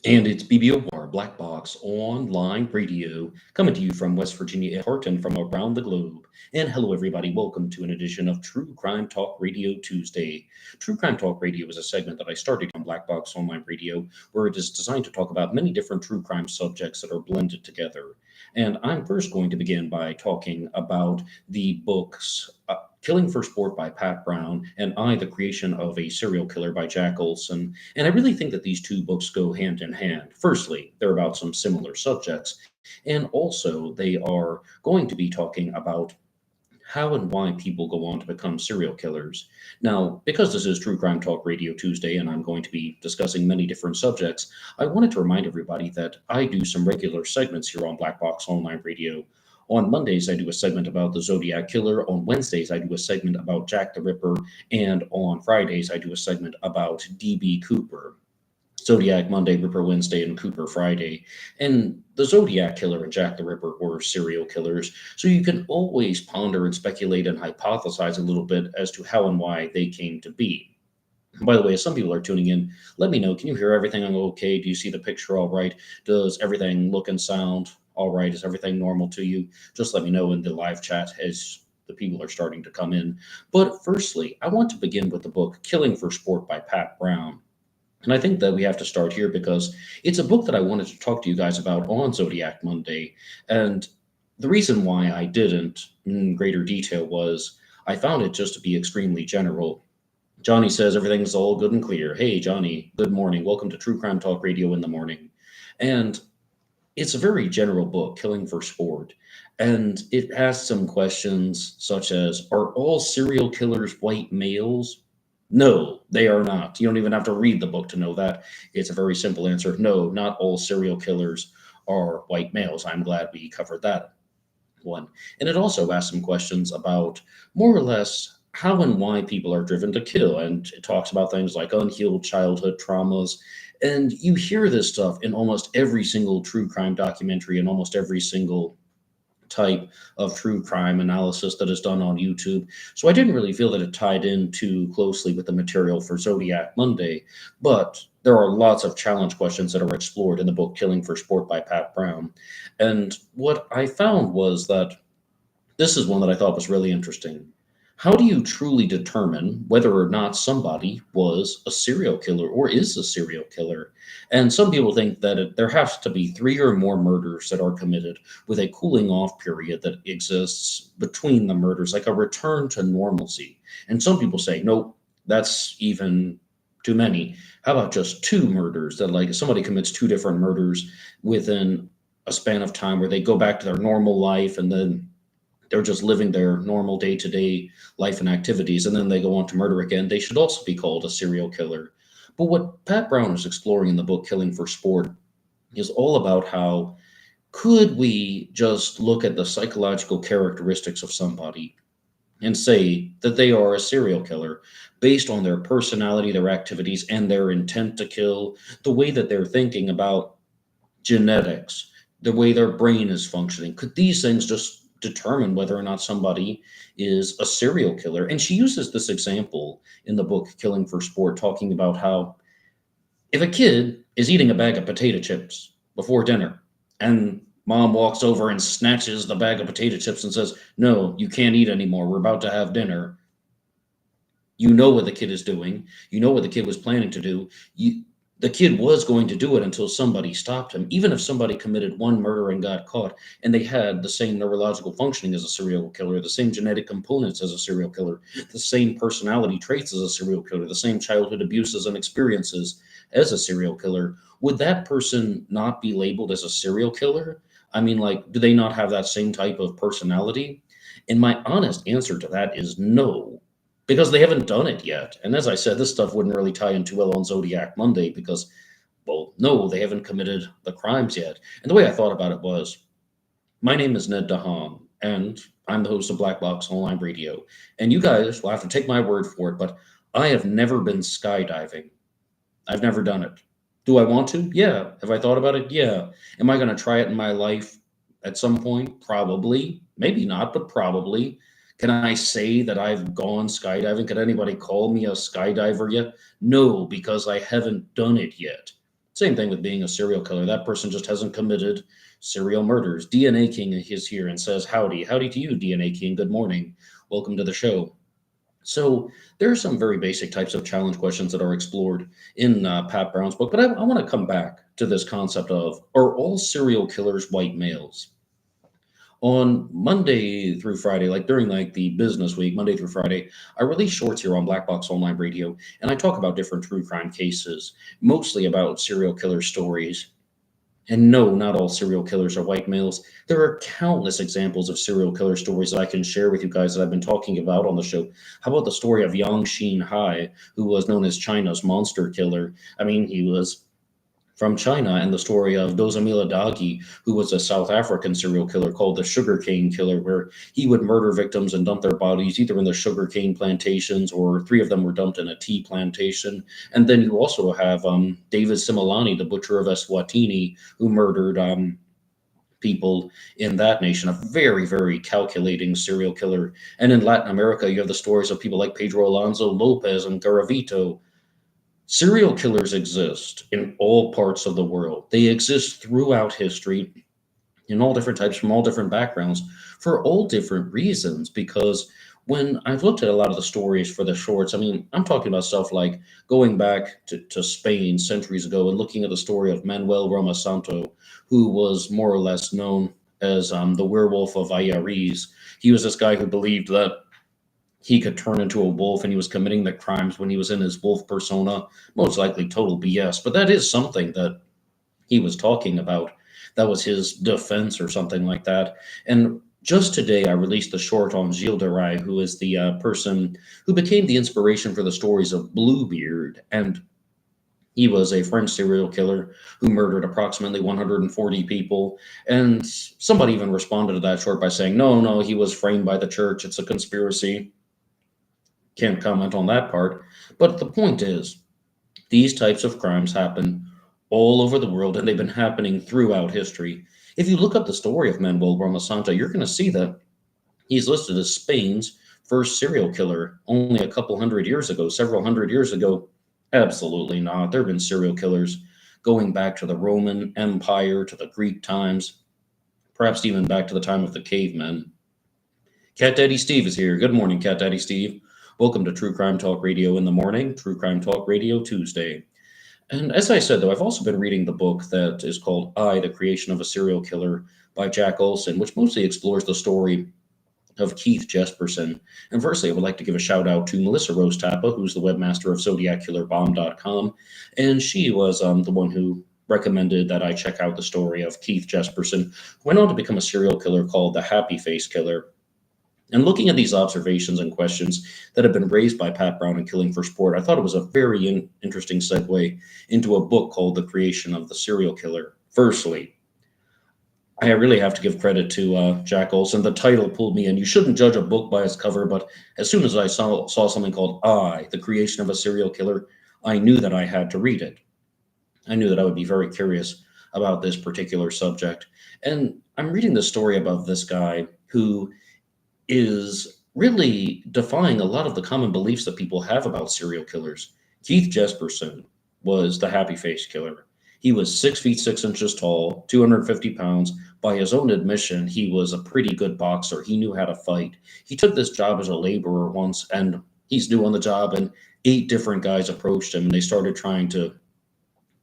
And it's BBOR Black Box Online Radio coming to you from West Virginia at heart and from around the globe. And hello, everybody. Welcome to an edition of True Crime Talk Radio Tuesday. True Crime Talk Radio is a segment that I started on Black Box Online Radio, where it is designed to talk about many different true crime subjects that are blended together. And I'm first going to begin by talking about the books Killing for Sport by Pat Brown and I, the Creation of a Serial Killer by Jack Olson. And I really think that these two books go hand in hand. Firstly, they're about some similar subjects, and also they are going to be talking about how and why people go on to become serial killers. Now, because this is True Crime Talk Radio Tuesday and I'm going to be discussing many different subjects, I wanted to remind everybody that I do some regular segments here on Black Box Online Radio. On Mondays, I do a segment about the Zodiac Killer. On Wednesdays, I do a segment about Jack the Ripper. And on Fridays, I do a segment about D.B. Cooper. Zodiac Monday, Ripper Wednesday, and Cooper Friday. And the Zodiac Killer and Jack the Ripper were serial killers, so you can always ponder and speculate and hypothesize a little bit as to how and why they came to be. By the way, as some people are tuning in, let me know, can you hear everything okay? Do you see the picture all right? Does everything look and sound all right? Is everything normal to you? Just let me know in the live chat as the people are starting to come in. But firstly, I want to begin with the book Killing for Sport by Pat Brown. And I think that we have to start here because it's a book that I wanted to talk to you guys about on Zodiac Monday. And the reason why I didn't in greater detail was I found it just to be extremely general. Johnny says everything's all good and clear. Hey, Johnny, good morning. Welcome to True Crime Talk Radio in the morning. And it's a very general book, Killing for Sport. And it asks some questions such as, are all serial killers white males? No, they are not. You don't even have to read the book to know that. It's a very simple answer. No, not all serial killers are white males. I'm glad we covered that one. And it also asks some questions about more or less how and why people are driven to kill. And it talks about things like unhealed childhood traumas. And you hear this stuff in almost every single true crime documentary and almost every single type of true crime analysis that is done on YouTube. So I didn't really feel that it tied in too closely with the material for Zodiac Monday, but there are lots of challenge questions that are explored in the book Killing for Sport by Pat Brown. And what I found was that this is one that I thought was really interesting. How do you truly determine whether or not somebody was a serial killer or is a serial killer? And some people think that there has to be three or more murders that are committed with a cooling off period that exists between the murders, like a return to normalcy. And some people say, nope, that's even too many. How about just two murders that, like, somebody commits two different murders within a span of time where they go back to their normal life and then they're just living their normal day-to-day life and activities, and then they go on to murder again, they should also be called a serial killer. But what Pat Brown is exploring in the book Killing for Sport is all about how could we just look at the psychological characteristics of somebody and say that they are a serial killer based on their personality, their activities, and their intent to kill, the way that they're thinking about genetics, the way their brain is functioning. Could these things just determine whether or not somebody is a serial killer? And she uses this example in the book Killing for Sport, talking about how if a kid is eating a bag of potato chips before dinner and mom walks over and snatches the bag of potato chips and says, no, you can't eat anymore, we're about to have dinner, you know what the kid is doing, you know what the kid was planning to do. The kid was going to do it until somebody stopped him. Even if somebody committed one murder and got caught and they had the same neurological functioning as a serial killer, the same genetic components as a serial killer, the same personality traits as a serial killer, the same childhood abuses and experiences as a serial killer, would that person not be labeled as a serial killer? I mean, like, do they not have that same type of personality? And my honest answer to that is no, because they haven't done it yet. And as I said, this stuff wouldn't really tie in too well on Zodiac Monday because, well, no, they haven't committed the crimes yet. And the way I thought about it was, my name is Ned DeHaan, and I'm the host of Black Box Online Radio. And you guys will have to take my word for it, but I have never been skydiving. I've never done it. Do I want to? Yeah. Have I thought about it? Yeah. Am I going to try it in my life at some point? Probably. Maybe not, but probably. Can I say that I've gone skydiving? Could anybody call me a skydiver yet? No, because I haven't done it yet. Same thing with being a serial killer. That person just hasn't committed serial murders. DNA King is here and says, howdy. Howdy to you, DNA King. Good morning. Welcome to the show. So there are some very basic types of challenge questions that are explored in Pat Brown's book, but I want to come back to this concept of, are all serial killers white males? On Monday through Friday, like during like the business week, Monday through Friday, I release shorts here on Black Box Online Radio, and I talk about different true crime cases, mostly about serial killer stories. And no, not all serial killers are white males. There are countless examples of serial killer stories that I can share with you guys that I've been talking about on the show. How about the story of Yang Xin Hai, who was known as China's monster killer? I mean, he was from China, and the story of Dozamila Dagi, who was a South African serial killer called the sugarcane killer, where he would murder victims and dump their bodies either in the sugarcane plantations, or three of them were dumped in a tea plantation. And then you also have David Similani, the butcher of Eswatini, who murdered people in that nation, a very, very calculating serial killer. And in Latin America, you have the stories of people like Pedro Alonso Lopez and Garavito. Serial killers exist in all parts of the world. They exist throughout history in all different types, from all different backgrounds, for all different reasons. Because when I've looked at a lot of the stories for the shorts, I mean, I'm talking about stuff like going back to Spain centuries ago and looking at the story of Manuel Roma Santo, who was more or less known as the werewolf of Ayariz. He was this guy who believed that he could turn into a wolf, and he was committing the crimes when he was in his wolf persona. Most likely total BS, but that is something that he was talking about. That was his defense or something like that. And just today, I released the short on Gilles de Rais, who is the person who became the inspiration for the stories of Bluebeard. And he was a French serial killer who murdered approximately 140 people. And somebody even responded to that short by saying, no, no, he was framed by the church. It's a conspiracy. Can't comment on that part. But the point is, these types of crimes happen all over the world, and they've been happening throughout history. If you look up the story of Manuel Roma Santo, you're going to see that he's listed as Spain's first serial killer only a couple hundred years ago, several hundred years ago. Absolutely not. There have been serial killers going back to the Roman Empire, to the Greek times, perhaps even back to the time of the cavemen. Cat Daddy Steve is here. Good morning, Cat Daddy Steve. Welcome to True Crime Talk Radio in the morning, True Crime Talk Radio Tuesday. And as I said, though, I've also been reading the book that is called I, The Creation of a Serial Killer by Jack Olson, which mostly explores the story of Keith Jesperson. And firstly, I would like to give a shout out to Melissa Rose Tappa, who's the webmaster of ZodiacKillerBomb.com. And she was the one who recommended that I check out the story of Keith Jesperson, who went on to become a serial killer called the Happy Face Killer. And looking at these observations and questions that have been raised by Pat Brown in Killing for Sport, I thought it was a very interesting segue into a book called The Creation of the Serial Killer. Firstly, I really have to give credit to Jack Olson. The title pulled me in. You shouldn't judge a book by its cover, but as soon as I saw something called I, The Creation of a Serial Killer, I knew that I had to read it. I knew that I would be very curious about this particular subject. And I'm reading the story about this guy who is really defying a lot of the common beliefs that people have about serial killers. Keith Jesperson was the Happy Face Killer. He was 6 feet 6 inches tall, 250 pounds. By his own admission, he was a pretty good boxer. He knew how to fight. He took this job as a laborer once, and he's new on the job, and 8 different guys approached him, and they started trying to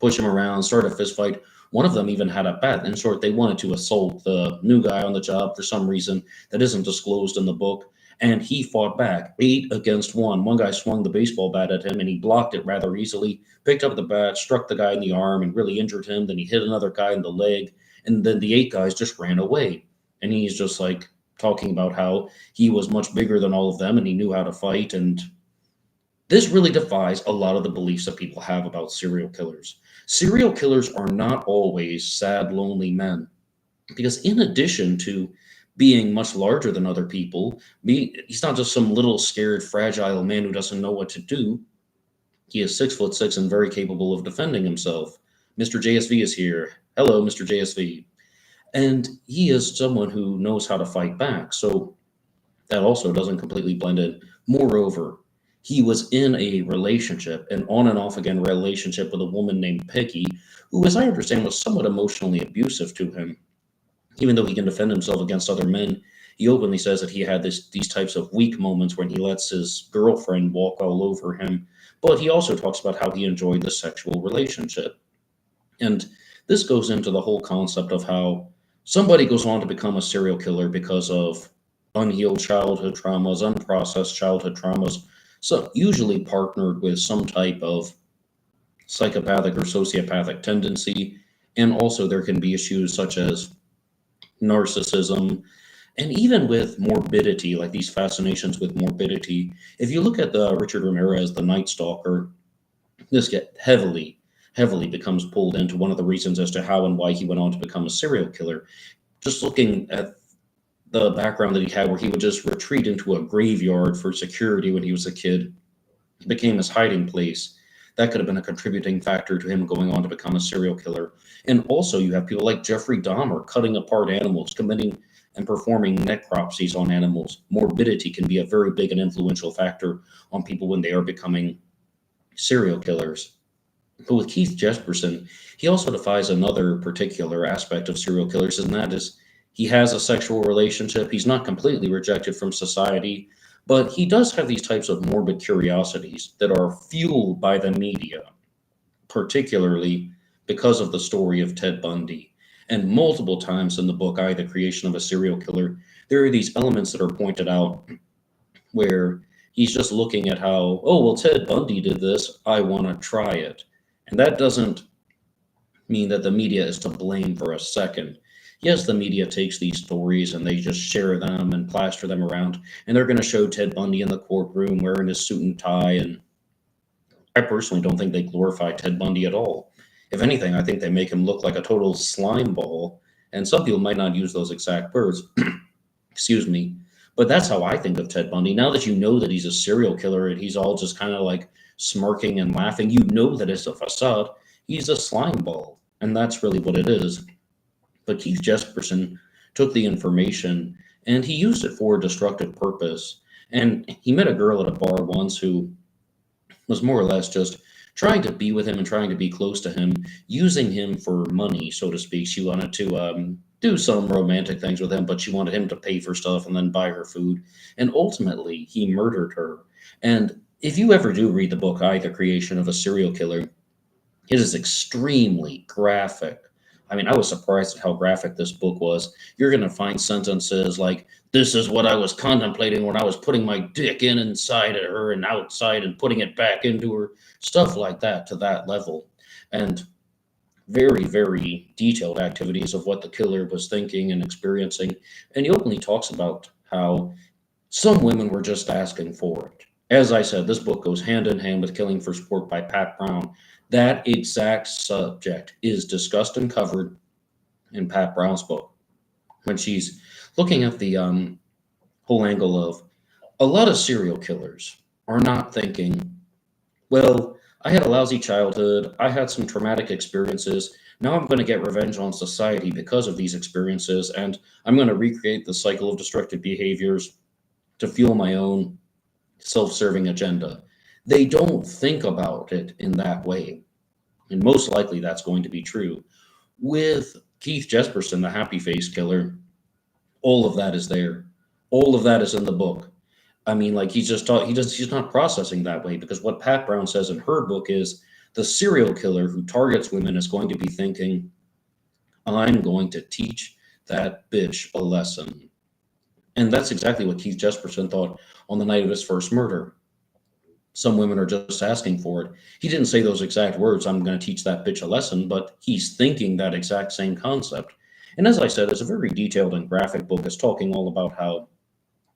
push him around, start a fist fight. One of them even had a bat. In short, they wanted to assault the new guy on the job for some reason that isn't disclosed in the book. And he fought back, 8 against 1. One guy swung the baseball bat at him, and he blocked it rather easily, picked up the bat, struck the guy in the arm, and really injured him. Then he hit another guy in the leg, and then the 8 guys just ran away. And he's just like talking about how he was much bigger than all of them, and he knew how to fight. And this really defies a lot of the beliefs that people have about serial killers. Serial killers are not always sad, lonely men, because in addition to being much larger than other people, he's not just some little scared, fragile man who doesn't know what to do. He is 6 foot 6 and very capable of defending himself. Mr. JSV is here. Hello, Mr. JSV. And he is someone who knows how to fight back. So that also doesn't completely blend in. Moreover, he was in a relationship, an on and off again relationship with a woman named Peggy, who, as I understand, was somewhat emotionally abusive to him. Even though he can defend himself against other men, he openly says that he had these types of weak moments when he lets his girlfriend walk all over him. But he also talks about how he enjoyed the sexual relationship. And this goes into the whole concept of how somebody goes on to become a serial killer because of unhealed childhood traumas, unprocessed childhood traumas, so usually partnered with some type of psychopathic or sociopathic tendency. And also, there can be issues such as narcissism, and even with morbidity, like these fascinations with morbidity. If you look at the Richard Ramirez, the Night Stalker, this get heavily becomes pulled into one of the reasons as to how and why he went on to become a serial killer. Just looking at the background that he had, where he would just retreat into a graveyard for security when he was a kid, it became his hiding place. That could have been a contributing factor to him going on to become a serial killer. And also, you have people like Jeffrey Dahmer cutting apart animals, committing and performing necropsies on animals. Morbidity can be a very big and influential factor on people when they are becoming serial killers. But with Keith Jesperson, he also defies another particular aspect of serial killers, and that is he has a sexual relationship. He's not completely rejected from society, but he does have these types of morbid curiosities that are fueled by the media, particularly because of the story of Ted Bundy. And multiple times in the book, I, The Creation of a Serial Killer, there are these elements that are pointed out where he's just looking at how, oh, well, Ted Bundy did this, I want to try it. And that doesn't mean that the media is to blame for a second. Yes, the media takes these stories and they just share them and plaster them around, and they're going to show Ted Bundy in the courtroom wearing his suit and tie. And I personally don't think they glorify Ted Bundy at all. If anything, I think they make him look like a total slime ball. And some people might not use those exact words, excuse me, but that's how I think of Ted Bundy. Now that you know that he's a serial killer and he's all just kind of like smirking and laughing, you know that it's a facade. He's a slime ball, and that's really what it is. But Keith Jesperson took the information and he used it for a destructive purpose. And he met a girl at a bar once who was more or less just trying to be with him and trying to be close to him, using him for money, so to speak. She wanted to do some romantic things with him, but she wanted him to pay for stuff and then buy her food. And ultimately, he murdered her. And if you ever do read the book, The Creation of a Serial Killer, it is extremely graphic. I mean, I was surprised at how graphic this book was. You're going to find sentences like, this is what I was contemplating when I was putting my dick in inside of her and outside and putting it back into her. Stuff like that to that level. And very, very detailed activities of what the killer was thinking and experiencing. And he openly talks about how some women were just asking for it. As I said, this book goes hand in hand with Killing for Sport by Pat Brown. That exact subject is discussed and covered in Pat Brown's book when she's looking at the whole angle of a lot of serial killers are not thinking, well, I had a lousy childhood, I had some traumatic experiences, now I'm going to get revenge on society because of these experiences, and I'm going to recreate the cycle of destructive behaviors to fuel my own self-serving agenda. They don't think about it in that way. And most likely that's going to be true. With Keith Jesperson, the happy face killer, all of that is there. All of that is in the book. I mean, like he's not processing that way, because what Pat Brown says in her book is the serial killer who targets women is going to be thinking, I'm going to teach that bitch a lesson. And that's exactly what Keith Jesperson thought on the night of his first murder. Some women are just asking for it. He didn't say those exact words, I'm going to teach that bitch a lesson, but he's thinking that exact same concept. And as I said, it's a very detailed and graphic book. It's talking all about how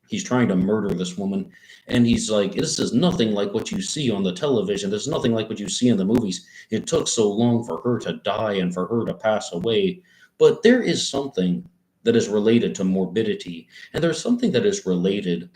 he's trying to murder this woman. And he's like, this is nothing like what you see on the television. This is nothing like what you see in the movies. It took so long for her to die and for her to pass away. But there is something that is related to morbidity. And there's something that is related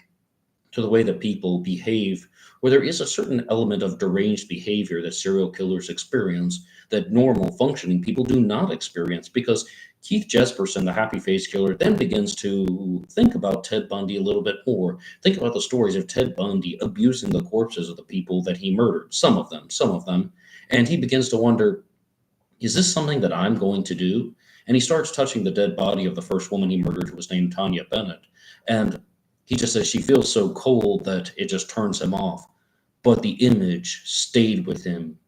to the way that people behave, where there is a certain element of deranged behavior that serial killers experience that normal functioning people do not experience. Because Keith Jesperson, the happy face killer, then begins to think about Ted Bundy a little bit more. Think about the stories of Ted Bundy abusing the corpses of the people that he murdered, some of them. And he begins to wonder, is this something that I'm going to do? And he starts touching the dead body of the first woman he murdered, who was named Tanya Bennett. And he just says she feels so cold that it just turns him off. But the image stayed with him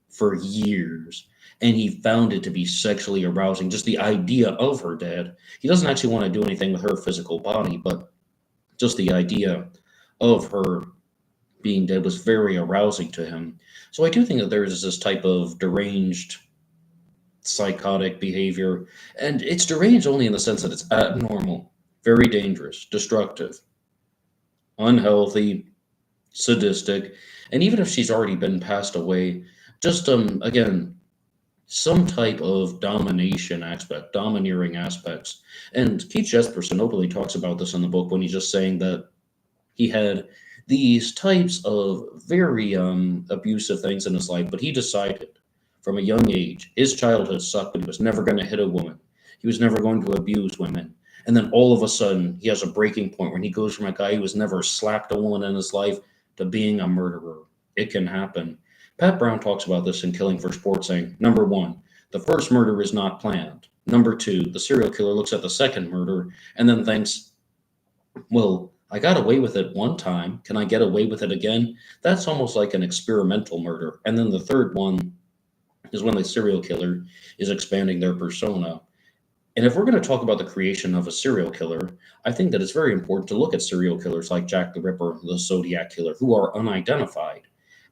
for years, and he found it to be sexually arousing. Just the idea of her dead. He doesn't actually want to do anything with her physical body, but just the idea of her being dead was very arousing to him. So I do think that there is this type of deranged psychotic behavior, and it's deranged only in the sense that it's abnormal, very dangerous, destructive, unhealthy, sadistic, and even if she's already been passed away, just again, some type of domination aspect, domineering aspects. And Keith Jesperson openly talks about this in the book when he's just saying that he had these types of very abusive things in his life, but he decided from a young age, his childhood sucked, but he was never going to hit a woman. He was never going to abuse women. And then all of a sudden, he has a breaking point when he goes from a guy who has never slapped a woman in his life to being a murderer. It can happen. Pat Brown talks about this in Killing for Sport, saying, number one, the first murder is not planned. Number two, the serial killer looks at the second murder and then thinks, well, I got away with it one time. Can I get away with it again? That's almost like an experimental murder. And then the third one is when the serial killer is expanding their persona. And if we're going to talk about the creation of a serial killer, I think that it's very important to look at serial killers like Jack the Ripper, the Zodiac Killer, who are unidentified.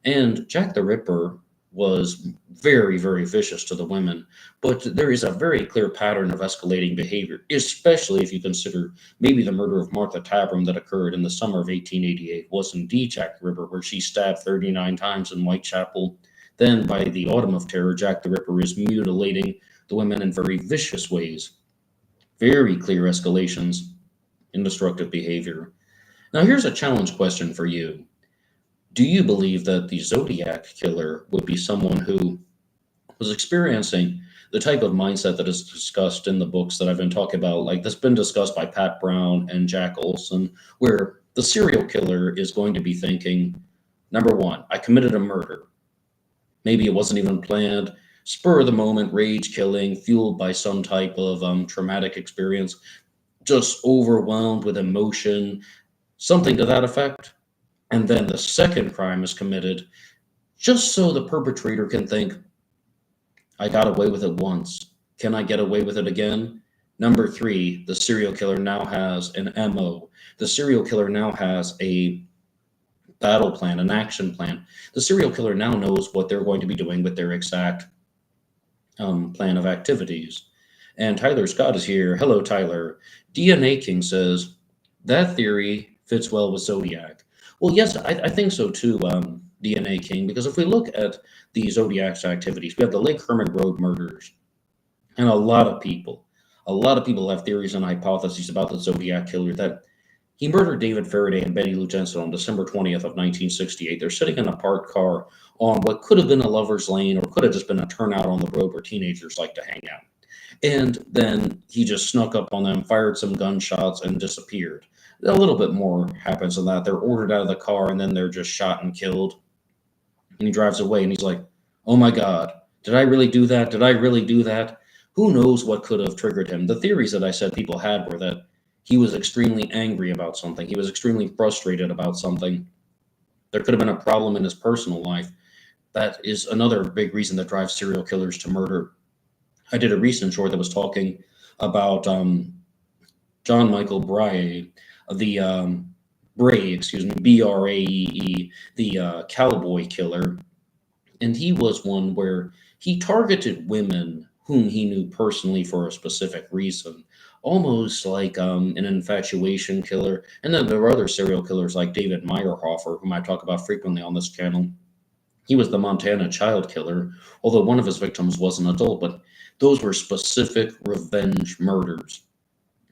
And Jack the Ripper was very, very vicious to the women, but there is a very clear pattern of escalating behavior, especially if you consider maybe the murder of Martha Tabram that occurred in the summer of 1888 was indeed Jack the Ripper, where she stabbed 39 times in Whitechapel. Then by the Autumn of Terror, Jack the Ripper is mutilating the women in very vicious ways. Very clear escalations in destructive behavior. Now here's a challenge question for you. Do you believe that the Zodiac Killer would be someone who was experiencing the type of mindset that is discussed in the books that I've been talking about, like that's been discussed by Pat Brown and Jack Olson, where the serial killer is going to be thinking, number one, I committed a murder. Maybe it wasn't even planned, spur of the moment, rage killing, fueled by some type of traumatic experience, just overwhelmed with emotion, something to that effect. And then the second crime is committed just so the perpetrator can think, I got away with it once. Can I get away with it again? Number three, the serial killer now has an MO. The serial killer now has a battle plan, an action plan. The serial killer now knows what they're going to be doing with their exact plan of activities. And Tyler Scott is here. Hello, Tyler. DNA King says, that theory fits well with Zodiac. Well, yes, I think so too, DNA King, because if we look at the Zodiac's activities, we have the Lake Herman Road murders, and a lot of people have theories and hypotheses about the Zodiac Killer, that he murdered David Faraday and Betty Lou Jensen on December 20th of 1968. They're sitting in a parked car on what could have been a lover's lane or could have just been a turnout on the road where teenagers like to hang out. And then he just snuck up on them, fired some gunshots, and disappeared. A little bit more happens than that. They're ordered out of the car, and then they're just shot and killed. And he drives away, and he's like, oh my God, did I really do that? Did I really do that? Who knows what could have triggered him? The theories that I said people had were that he was extremely angry about something. He was extremely frustrated about something. There could have been a problem in his personal life. That is another big reason that drives serial killers to murder. I did a recent short that was talking about John Michael Brahe, the Brahe, the cowboy killer. And he was one where he targeted women whom he knew personally for a specific reason, almost like an infatuation killer. And then there are other serial killers like David Meyerhofer, whom I talk about frequently on this channel. He was the Montana child killer, although one of his victims was an adult, but those were specific revenge murders.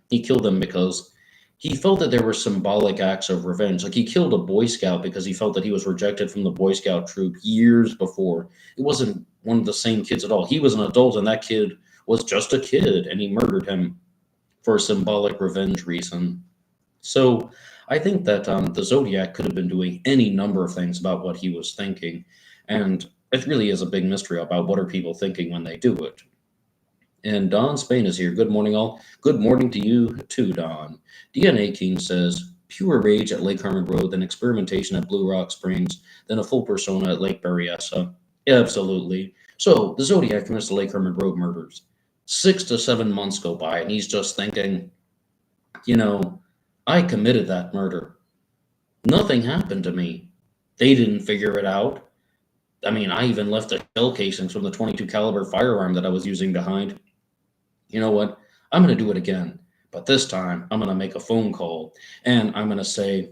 He killed them because he felt that there were symbolic acts of revenge. Like he killed a Boy Scout because he felt that he was rejected from the Boy Scout troop years before. It wasn't one of the same kids at all. He was an adult, and that kid was just a kid and he murdered him for a symbolic revenge reason. So I think that the Zodiac could have been doing any number of things about what he was thinking. And it really is a big mystery about what are people thinking when they do it. And Don Spain is here. Good morning, all. Good morning to you too, Don. DNA King says, pure rage at Lake Herman Road, then experimentation at Blue Rock Springs, then a full persona at Lake Berryessa. Absolutely. So the Zodiac commits the Lake Herman Road murders. 6 to 7 months go by, and he's just thinking, I committed that murder. Nothing happened to me. They didn't figure it out. I mean, I even left the shell casings from the 22 caliber firearm that I was using behind. You know what? I'm going to do it again. But this time, I'm going to make a phone call. And I'm going to say,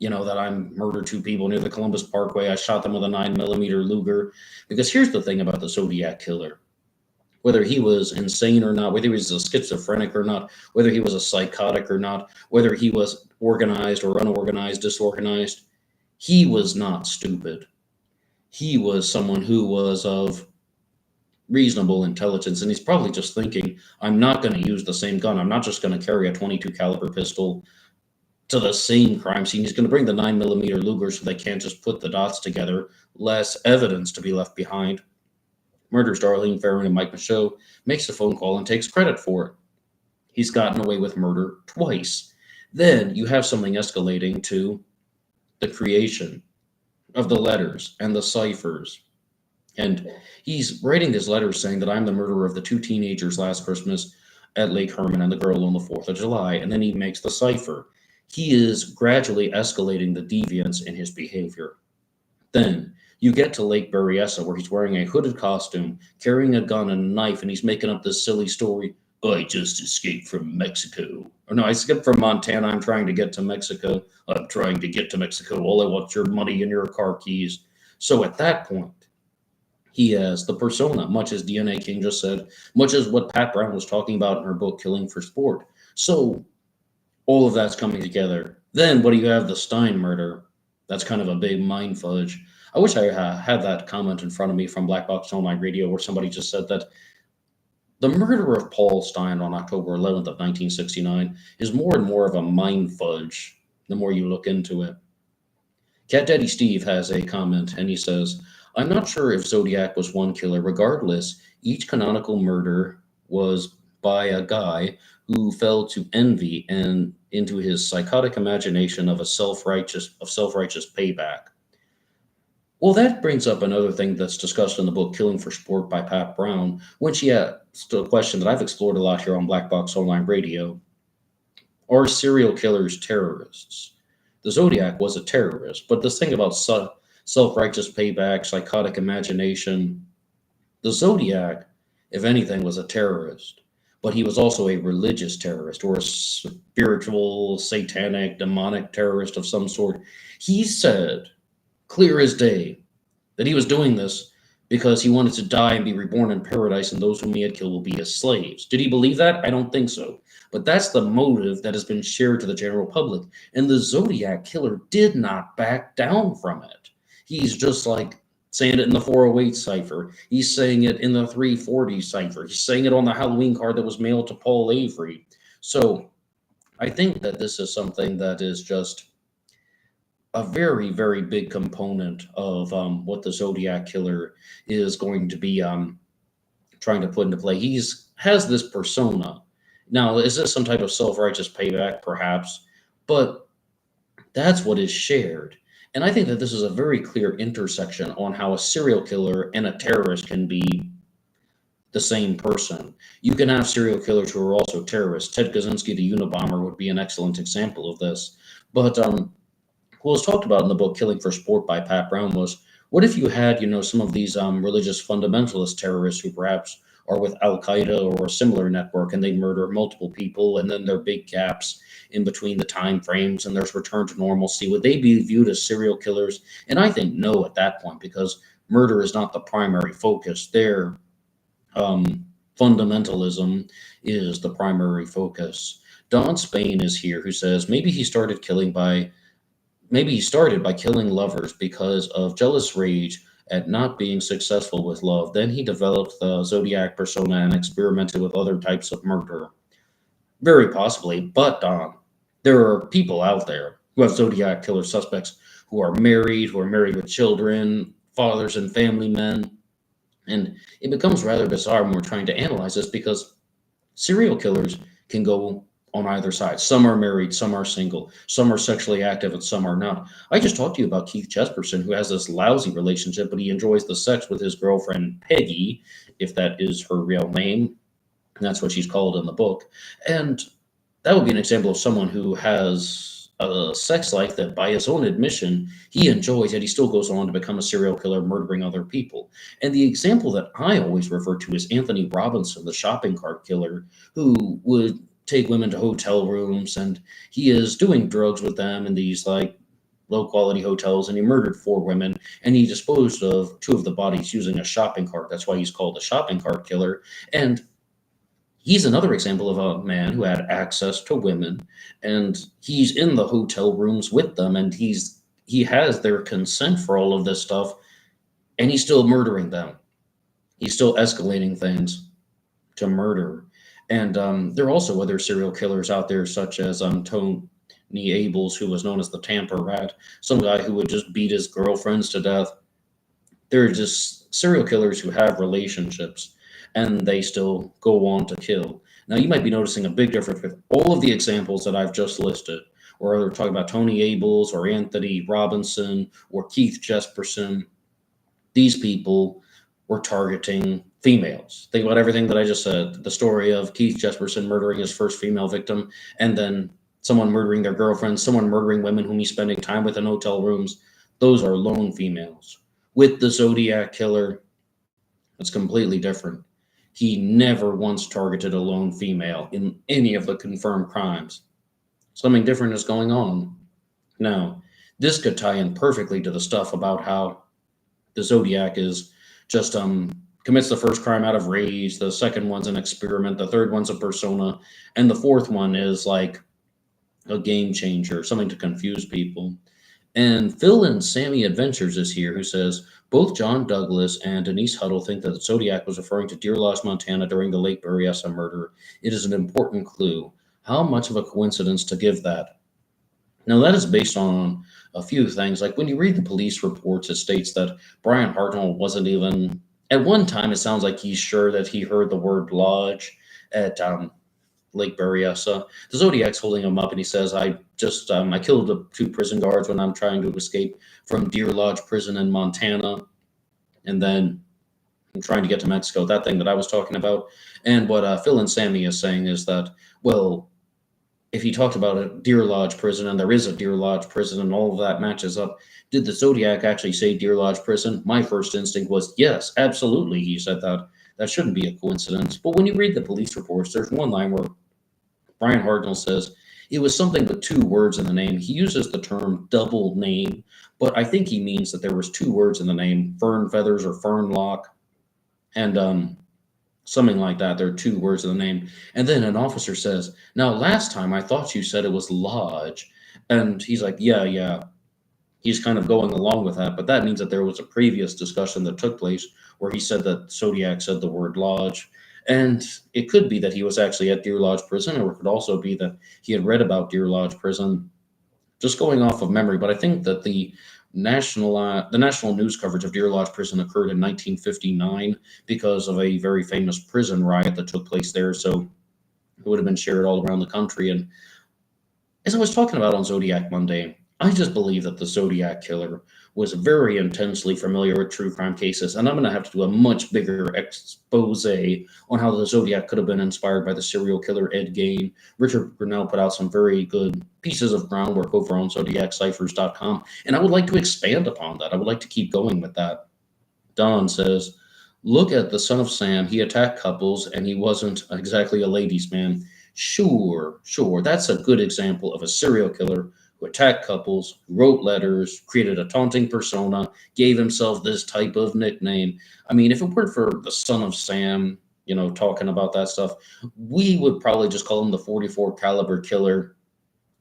that I murdered 2 people near the Columbus Parkway. I shot them with a 9mm Luger. Because here's the thing about the Zodiac Killer. Whether he was insane or not, whether he was a schizophrenic or not, whether he was a psychotic or not, whether he was organized or unorganized, disorganized, he was not stupid. He was someone who was of reasonable intelligence, and he's probably just thinking, I'm not going to use the same gun. I'm not just going to carry a 22 caliber pistol to the same crime scene. He's going to bring the 9mm Luger so they can't just put the dots together. Less evidence to be left behind. Murders Darlene Ferrin and Mike Michaud, makes a phone call and takes credit for it. He's gotten away with murder twice. Then you have something escalating to the creation of the letters and the ciphers. And he's writing his letters saying that I'm the murderer of the 2 teenagers last Christmas at Lake Herman and the girl on the 4th of July. And then he makes the cipher. He is gradually escalating the deviance in his behavior. Then you get to Lake Berryessa, where he's wearing a hooded costume, carrying a gun and a knife, and he's making up this silly story. I just escaped from Mexico. Or no, I escaped from Montana. I'm trying to get to Mexico. I'm trying to get to Mexico. All I want is your money and your car keys. So at that point, he has the persona, much as DNA King just said, much as what Pat Brown was talking about in her book, Killing for Sport. So all of that's coming together. Then what do you have? The Stein murder. That's kind of a big mind fudge. I wish I had that comment in front of me from BlackBoxOnlineRadio where somebody just said that the murder of Paul Stein on October 11th of 1969 is more and more of a mind fudge the more you look into it. Cat Daddy Steve has a comment, and he says, I'm not sure if Zodiac was one killer. Regardless, each canonical murder was by a guy who fell to envy and into his psychotic imagination of self-righteous payback. Well, that brings up another thing that's discussed in the book Killing for Sport by Pat Brown, when she asked a question that I've explored a lot here on Black Box Online Radio. Are serial killers terrorists? The Zodiac was a terrorist, but this thing about self-righteous payback, psychotic imagination, the Zodiac, if anything, was a terrorist, but he was also a religious terrorist or a spiritual, satanic, demonic terrorist of some sort. He said, clear as day, that he was doing this because he wanted to die and be reborn in paradise, and those whom he had killed will be his slaves. Did he believe that? I don't think so. But that's the motive that has been shared to the general public. And the Zodiac Killer did not back down from it. He's just like saying it in the 408 cipher. He's saying it in the 340 cipher. He's saying it on the Halloween card that was mailed to Paul Avery. So I think that this is something that is just a very, very big component of what the Zodiac Killer is going to be trying to put into play. Has this persona. Now, is this some type of self-righteous payback? Perhaps. But that's what is shared. And I think that this is a very clear intersection on how a serial killer and a terrorist can be the same person. You can have serial killers who are also terrorists. Ted Kaczynski, the Unabomber, would be an excellent example of this. But what was talked about in the book Killing for Sport by Pat Brown was, what if you had, some of these religious fundamentalist terrorists who perhaps are with Al-Qaeda or a similar network, and they murder multiple people, and then there are big gaps in between the time frames, and there's return to normalcy. Would they be viewed as serial killers? And I think no at that point, because murder is not the primary focus. Their fundamentalism is the primary focus. Don Spain is here, who says maybe he started by killing lovers because of jealous rage at not being successful with love. Then he developed the Zodiac Persona and experimented with other types of murder. Very possibly, but there are people out there who have Zodiac Killer suspects who are married with children, fathers and family men. And it becomes rather bizarre when we're trying to analyze this because serial killers can go on either side. Some are married, some are single, some are sexually active, and some are not. I just talked to you about Keith Jesperson, who has this lousy relationship, but he enjoys the sex with his girlfriend, Peggy, if that is her real name. And that's what she's called in the book. And that would be an example of someone who has a sex life that, by his own admission, he enjoys, yet he still goes on to become a serial killer, murdering other people. And the example that I always refer to is Anthony Robinson, the shopping cart killer, who would take women to hotel rooms, and he is doing drugs with them in these like low quality hotels, and he murdered 4 women, and he disposed of 2 of the bodies using a shopping cart. That's why he's called a shopping cart killer. And he's another example of a man who had access to women, and he's in the hotel rooms with them, and he has their consent for all of this stuff, and he's still murdering them. He's still escalating things to murder. And there are also other serial killers out there, such as Tony Abels, who was known as the Tampa Rat, some guy who would just beat his girlfriends to death. There are just serial killers who have relationships and they still go on to kill. Now, you might be noticing a big difference with all of the examples that I've just listed, or we're talking about Tony Abels or Anthony Robinson or Keith Jesperson. These people were targeting females. Think about everything that I just said. The story of Keith Jesperson murdering his first female victim, and then someone murdering their girlfriend, someone murdering women whom he's spending time with in hotel rooms. Those are lone females. With the Zodiac Killer, it's completely different. He never once targeted a lone female in any of the confirmed crimes. Something different is going on. Now, this could tie in perfectly to the stuff about how the Zodiac is just commits the first crime out of rage, the second one's an experiment, the third one's a persona, and the fourth one is like a game changer, something to confuse people. And Phil and Sammy Adventures is here, who says both John Douglas and Denise Huddle think that the Zodiac was referring to Deer Lodge, Montana during the Lake Berryessa murder. It is an important clue. How much of a coincidence to give that? Now, that is based on a few things. Like when you read the police reports, it states that Brian Hartnell wasn't even, at one time, it sounds like he's sure that he heard the word lodge at Lake Berryessa. The Zodiac's holding him up, and he says, I killed the 2 prison guards when I'm trying to escape from Deer Lodge Prison in Montana, and then I'm trying to get to Mexico, that thing that I was talking about. And what Phil and Sammy is saying is that, well, if he talked about a Deer Lodge prison, and there is a Deer Lodge prison, and all of that matches up, did the Zodiac actually say Deer Lodge prison? My first instinct was, yes, absolutely, he said that. That shouldn't be a coincidence. But when you read the police reports, there's one line where Brian Hartnell says it was something with 2 words in the name. He uses the term double name, but I think he means that there was 2 words in the name, Fern Feathers or Fern Lock, and something like that. There are 2 words in the name. And then an officer says, now, last time I thought you said it was Lodge. And he's like, yeah. He's kind of going along with that, but that means that there was a previous discussion that took place where he said that Zodiac said the word Lodge. And it could be that he was actually at Deer Lodge Prison, or it could also be that he had read about Deer Lodge Prison, just going off of memory. But I think that the national news coverage of Deer Lodge Prison occurred in 1959 because of a very famous prison riot that took place there. So it would have been shared all around the country. And as I was talking about on Zodiac Monday, I just believe that the Zodiac Killer was very intensely familiar with true crime cases, and I'm going to have to do a much bigger expose on how the Zodiac could have been inspired by the serial killer Ed Gein. Richard Grinnell put out some very good pieces of groundwork over on ZodiacCyphers.com, and I would like to expand upon that. I would like to keep going with that. Don says, look at the son of Sam. He attacked couples, and he wasn't exactly a ladies' man. Sure. That's a good example of a serial killer who attacked couples, wrote letters, created a taunting persona, gave himself this type of nickname. I mean, if it weren't for the son of Sam, talking about that stuff, we would probably just call him the 44 caliber killer.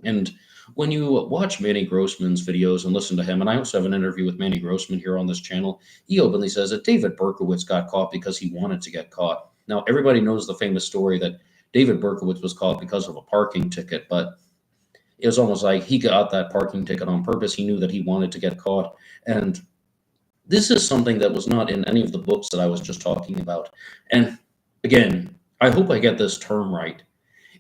And when you watch Manny Grossman's videos and listen to him, and I also have an interview with Manny Grossman here on this channel, he openly says that David Berkowitz got caught because he wanted to get caught. Now, everybody knows the famous story that David Berkowitz was caught because of a parking ticket, but it was almost like he got that parking ticket on purpose. He knew that he wanted to get caught. And this is something that was not in any of the books that I was just talking about. And again, I hope I get this term right.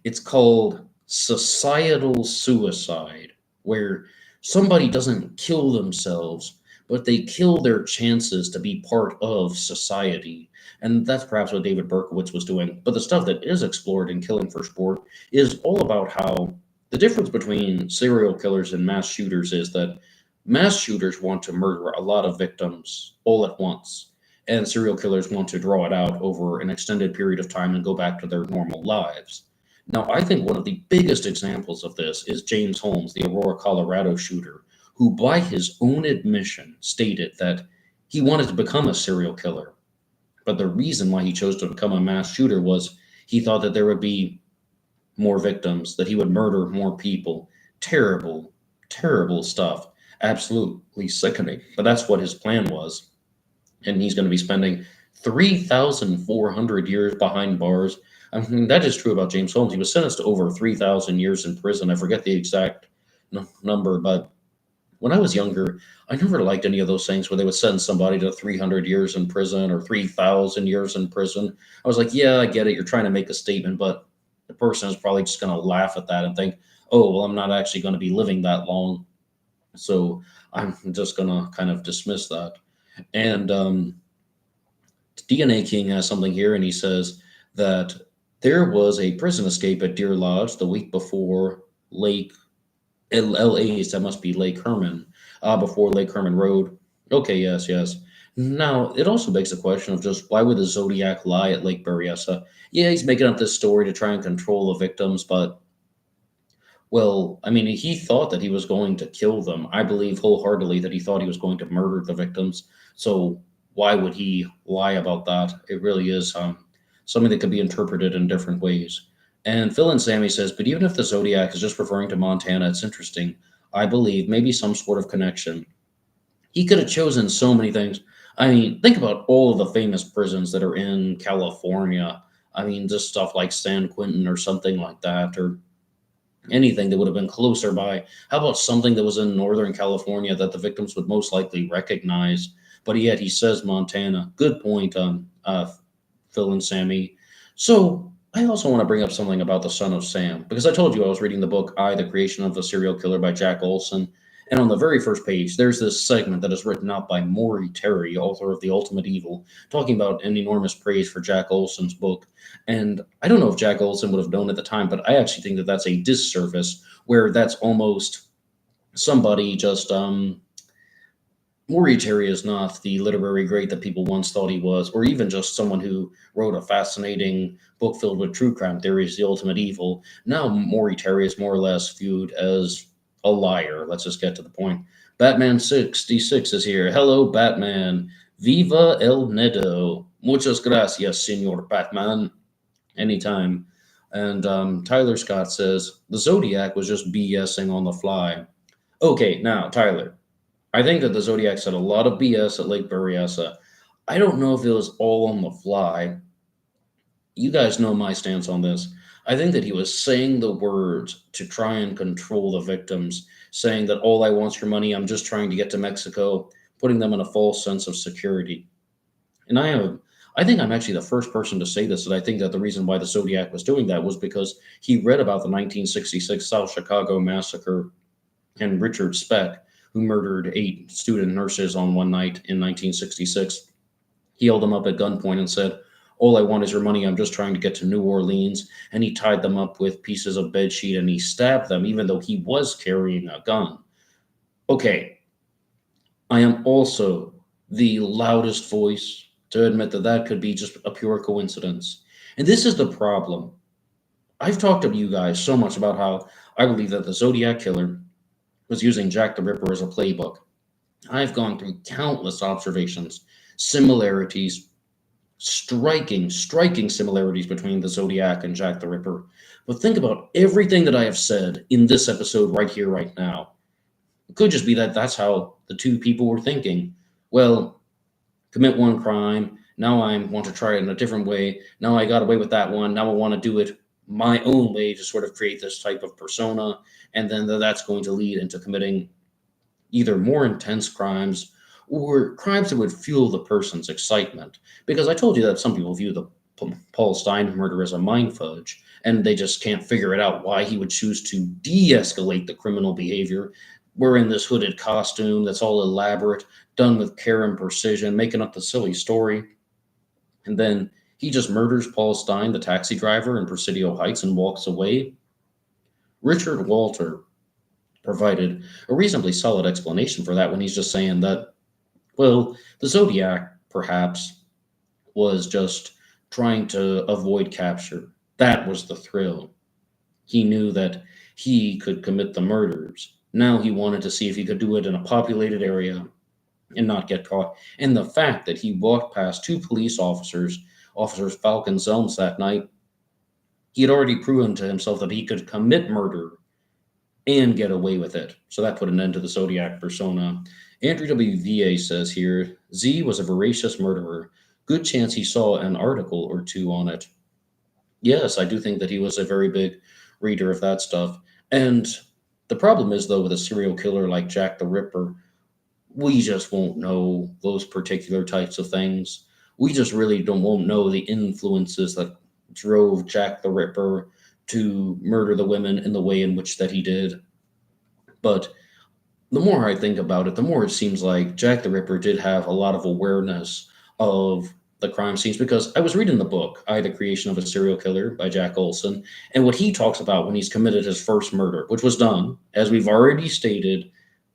It's called societal suicide, where somebody doesn't kill themselves, but they kill their chances to be part of society. And that's perhaps what David Berkowitz was doing. But the stuff that is explored in Killing for Sport is all about how the difference between serial killers and mass shooters is that mass shooters want to murder a lot of victims all at once, and serial killers want to draw it out over an extended period of time and go back to their normal lives. Now, I think one of the biggest examples of this is James Holmes, the Aurora, Colorado shooter, who, by his own admission, stated that he wanted to become a serial killer. But the reason why he chose to become a mass shooter was he thought that there would be more victims, that he would murder more people. Terrible, terrible stuff. Absolutely sickening. But that's what his plan was. And he's going to be spending 3,400 years behind bars. I mean, that is true about James Holmes. He was sentenced to over 3,000 years in prison. I forget the exact number, but when I was younger, I never liked any of those things where they would sentence somebody to 300 years in prison or 3,000 years in prison. I was like, yeah, I get it. You're trying to make a statement, but the person is probably just going to laugh at that and think, oh, well, I'm not actually going to be living that long. So I'm just going to kind of dismiss that. And DNA King has something here, and he says that there was a prison escape at Deer Lodge the week before Lake LA's, that must be Lake Herman, before Lake Herman Road. Okay, yes, yes. Now, it also begs the question of just why would the Zodiac lie at Lake Berryessa? Yeah, he's making up this story to try and control the victims, but, well, I mean, he thought that he was going to kill them. I believe wholeheartedly that he thought he was going to murder the victims. So why would he lie about that? It really is something that could be interpreted in different ways. And Phil and Sammy says, but even if the Zodiac is just referring to Montana, it's interesting. I believe maybe some sort of connection. He could have chosen so many things. I mean, think about all of the famous prisons that are in California. I mean, just stuff like San Quentin or something like that, or anything that would have been closer by. How about something that was in Northern California that the victims would most likely recognize? But yet he says Montana. Good point, Phil and Sammy. So I also want to bring up something about the Son of Sam, because I told you I was reading the book I, the Creation of the Serial Killer by Jack Olson. And on the very first page, there's this segment that is written out by Maury Terry, author of The Ultimate Evil, talking about an enormous praise for Jack Olson's book. And I don't know if Jack Olson would have known at the time, but I actually think that that's a disservice, where that's almost somebody just, Maury Terry is not the literary great that people once thought he was, or even just someone who wrote a fascinating book filled with true crime theories, The Ultimate Evil. Now Maury Terry is more or less viewed as a liar. Let's just get to the point. Batman 66 is here. Hello, Batman. Viva el Nedo. Muchas gracias, Senor Batman. Anytime. And Tyler Scott says, the Zodiac was just BSing on the fly. Okay, now, Tyler, I think that the Zodiac said a lot of BS at Lake Berryessa. I don't know if it was all on the fly. You guys know my stance on this. I think that he was saying the words to try and control the victims, saying that all I want's your money, I'm just trying to get to Mexico, putting them in a false sense of security. And I think I'm actually the first person to say this, that I think that the reason why the Zodiac was doing that was because he read about the 1966 South Chicago massacre and Richard Speck, who murdered 8 student nurses on one night in 1966. He held them up at gunpoint and said, all I want is your money, I'm just trying to get to New Orleans. And he tied them up with pieces of bedsheet and he stabbed them, even though he was carrying a gun. Okay, I am also the loudest voice to admit that that could be just a pure coincidence. And this is the problem. I've talked to you guys so much about how I believe that the Zodiac Killer was using Jack the Ripper as a playbook. I've gone through countless observations, similarities, striking similarities between the Zodiac and Jack the Ripper. But think about everything that I have said in this episode right here, right now. It could just be that that's how the two people were thinking. Well, commit one crime. Now I want to try it in a different way. Now I got away with that one. Now I want to do it my own way to sort of create this type of persona. And then that's going to lead into committing either more intense crimes or crimes that would fuel the person's excitement. Because I told you that some people view the Paul Stein murder as a mind fudge, and they just can't figure it out why he would choose to de escalate the criminal behavior. We're in this hooded costume that's all elaborate, done with care and precision, making up the silly story. And then he just murders Paul Stein, the taxi driver, in Presidio Heights and walks away. Richard Walter provided a reasonably solid explanation for that when he's just saying that, well, the Zodiac perhaps was just trying to avoid capture. That was the thrill. He knew that he could commit the murders. Now he wanted to see if he could do it in a populated area and not get caught. And the fact that he walked past two police officers, Officers Falcon Zelms, that night, he had already proven to himself that he could commit murder and get away with it. So that put an end to the Zodiac persona. Andrew WVA says here, Z was a voracious murderer. Good chance he saw an article or two on it. Yes, I do think that he was a very big reader of that stuff. And the problem is, though, with a serial killer like Jack the Ripper, we just won't know those particular types of things. We just really won't know the influences that drove Jack the Ripper to murder the women in the way in which that he did. But the more I think about it, the more it seems like Jack the Ripper did have a lot of awareness of the crime scenes, because I was reading the book, I, The Creation of a Serial Killer by Jack Olson, and what he talks about when he's committed his first murder, which was done, as we've already stated,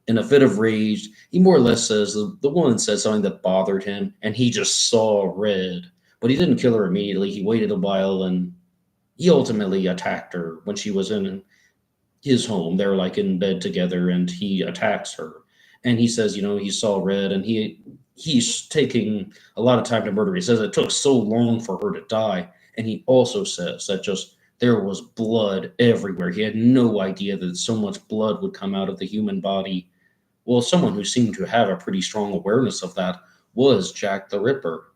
in a fit of rage. He more or less says the woman said something that bothered him, and he just saw red. But he didn't kill her immediately. He waited a while, and he ultimately attacked her when she was in his home. They're like in bed together, and he attacks her. And he says, he saw red, and he's taking a lot of time to murder. He says it took so long for her to die. And he also says that just there was blood everywhere. He had no idea that so much blood would come out of the human body. Well, someone who seemed to have a pretty strong awareness of that was Jack the Ripper.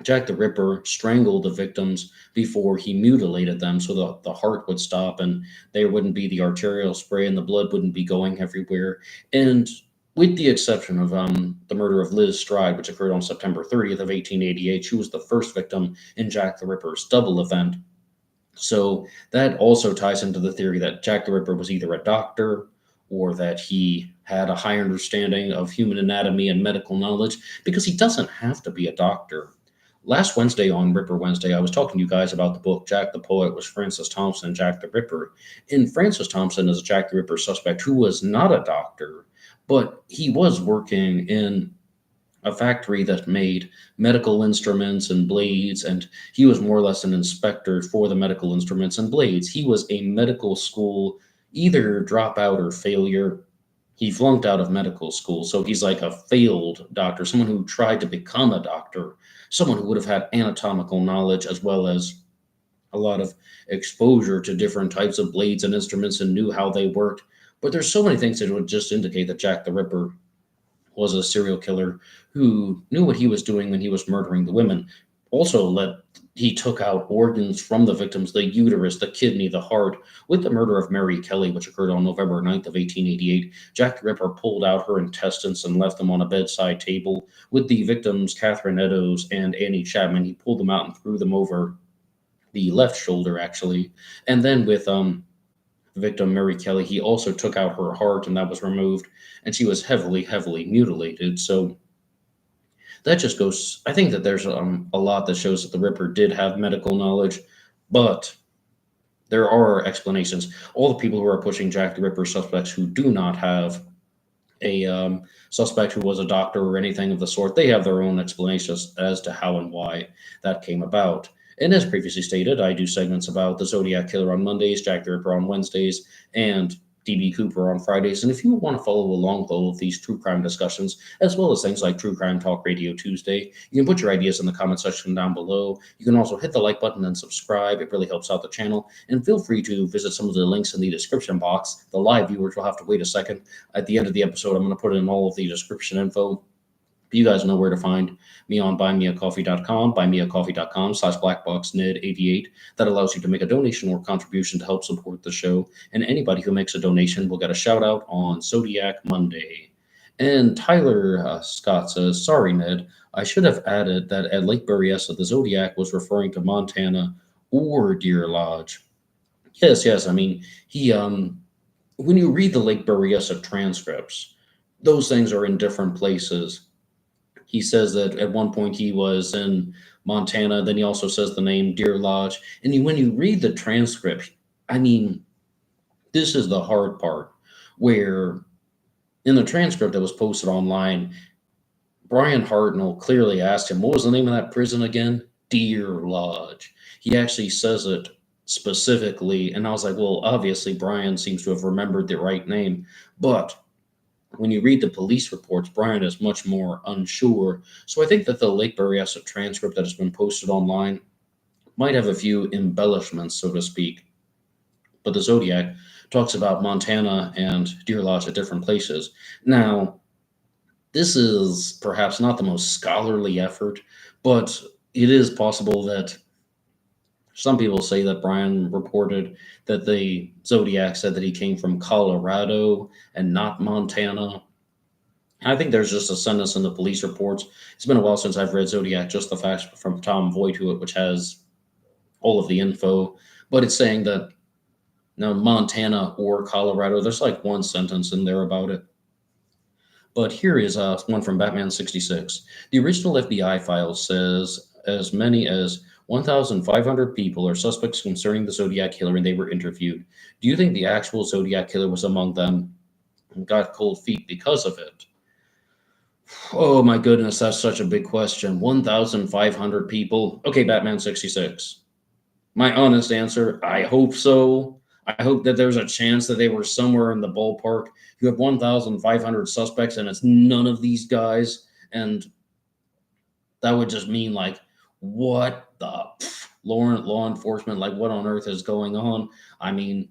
Jack the Ripper strangled the victims before he mutilated them so that the heart would stop and there wouldn't be the arterial spray and the blood wouldn't be going everywhere. And with the exception of the murder of Liz Stride, which occurred on September 30th of 1888, she was the first victim in Jack the Ripper's double event. So that also ties into the theory that Jack the Ripper was either a doctor or that he had a high understanding of human anatomy and medical knowledge, because he doesn't have to be a doctor. Last Wednesday on Ripper Wednesday, I was talking to you guys about the book Jack the Poet was Francis Thompson, Jack the Ripper. And Francis Thompson is a Jack the Ripper suspect who was not a doctor, but he was working in a factory that made medical instruments and blades, and he was more or less an inspector for the medical instruments and blades. He was a medical school, either dropout or failure. He flunked out of medical school, so he's like a failed doctor, someone who tried to become a doctor, someone who would have had anatomical knowledge as well as a lot of exposure to different types of blades and instruments and knew how they worked. But there's so many things that would just indicate that Jack the Ripper was a serial killer who knew what he was doing when he was murdering the women. Also, he took out organs from the victims, the uterus, the kidney, the heart. With the murder of Mary Kelly, which occurred on November 9th of 1888, Jack the Ripper pulled out her intestines and left them on a bedside table. With the victims, Catherine Eddowes and Annie Chapman, he pulled them out and threw them over the left shoulder, actually. And then with victim Mary Kelly, he also took out her heart, and that was removed, and she was heavily mutilated. So that just goes, I think that there's a lot that shows that the Ripper did have medical knowledge, but there are explanations. All the people who are pushing Jack the Ripper suspects who do not have a suspect who was a doctor or anything of the sort, they have their own explanations as to how and why that came about. And as previously stated, I do segments about the Zodiac Killer on Mondays, Jack the Ripper on Wednesdays, and DB Cooper on Fridays. And if you want to follow along with all of these true crime discussions, as well as things like True Crime Talk Radio Tuesday, you can put your ideas in the comment section down below. You can also hit the like button and subscribe. It really helps out the channel. And feel free to visit some of the links in the description box. The live viewers will have to wait a second. At the end of the episode, I'm going to put in all of the description info. You guys know where to find me on BuyMeACoffee.com, BuyMeACoffee.com/BlackBoxNid88. That allows you to make a donation or contribution to help support the show. And anybody who makes a donation will get a shout out on Zodiac Monday. And Tyler Scott says, sorry, Ned, I should have added that at Lake Berryessa, the Zodiac was referring to Montana or Deer Lodge. Yes. I mean, he, when you read the Lake Berryessa transcripts, those things are in different places. He says that at one point he was in Montana. Then he also says the name Deer Lodge. And when you read the transcript, I mean, this is the hard part, where in the transcript that was posted online, Brian Hartnell clearly asked him, what was the name of that prison again? Deer Lodge. He actually says it specifically. And I was like, well, obviously Brian seems to have remembered the right name. But when you read the police reports, Brian is much more unsure. So I think that the Lake Berryessa transcript that has been posted online might have a few embellishments, so to speak. But the Zodiac talks about Montana and Deer Lodge at different places. Now, this is perhaps not the most scholarly effort, but it is possible that some people say that Brian reported that the Zodiac said that he came from Colorado and not Montana. I think there's just a sentence in the police reports. It's been a while since I've read Zodiac, just the facts from Tom Voigt, which has all of the info. But it's saying that now Montana or Colorado, there's like one sentence in there about it. But here is one from Batman 66. The original FBI file says as many as 1,500 people are suspects concerning the Zodiac Killer, and they were interviewed. Do you think the actual Zodiac Killer was among them and got cold feet because of it? Oh my goodness, that's such a big question. 1,500 people. Okay, Batman 66. My honest answer, I hope so. I hope that there's a chance that they were somewhere in the ballpark. You have 1,500 suspects and it's none of these guys. And that would just mean like, what the law enforcement, like what on earth is going on? I mean,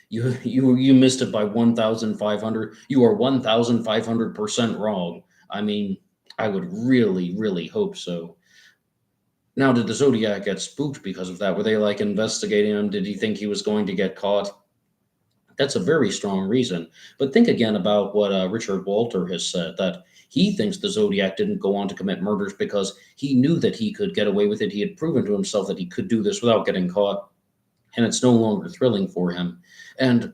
you missed it by 1,500. You are 1,500% wrong. I mean, I would really, really hope so. Now, did the Zodiac get spooked because of that? Were they like investigating him? Did he think he was going to get caught? That's a very strong reason. But think again about what Richard Walter has said, that he thinks the Zodiac didn't go on to commit murders because he knew that he could get away with it. He had proven to himself that he could do this without getting caught, and it's no longer thrilling for him. And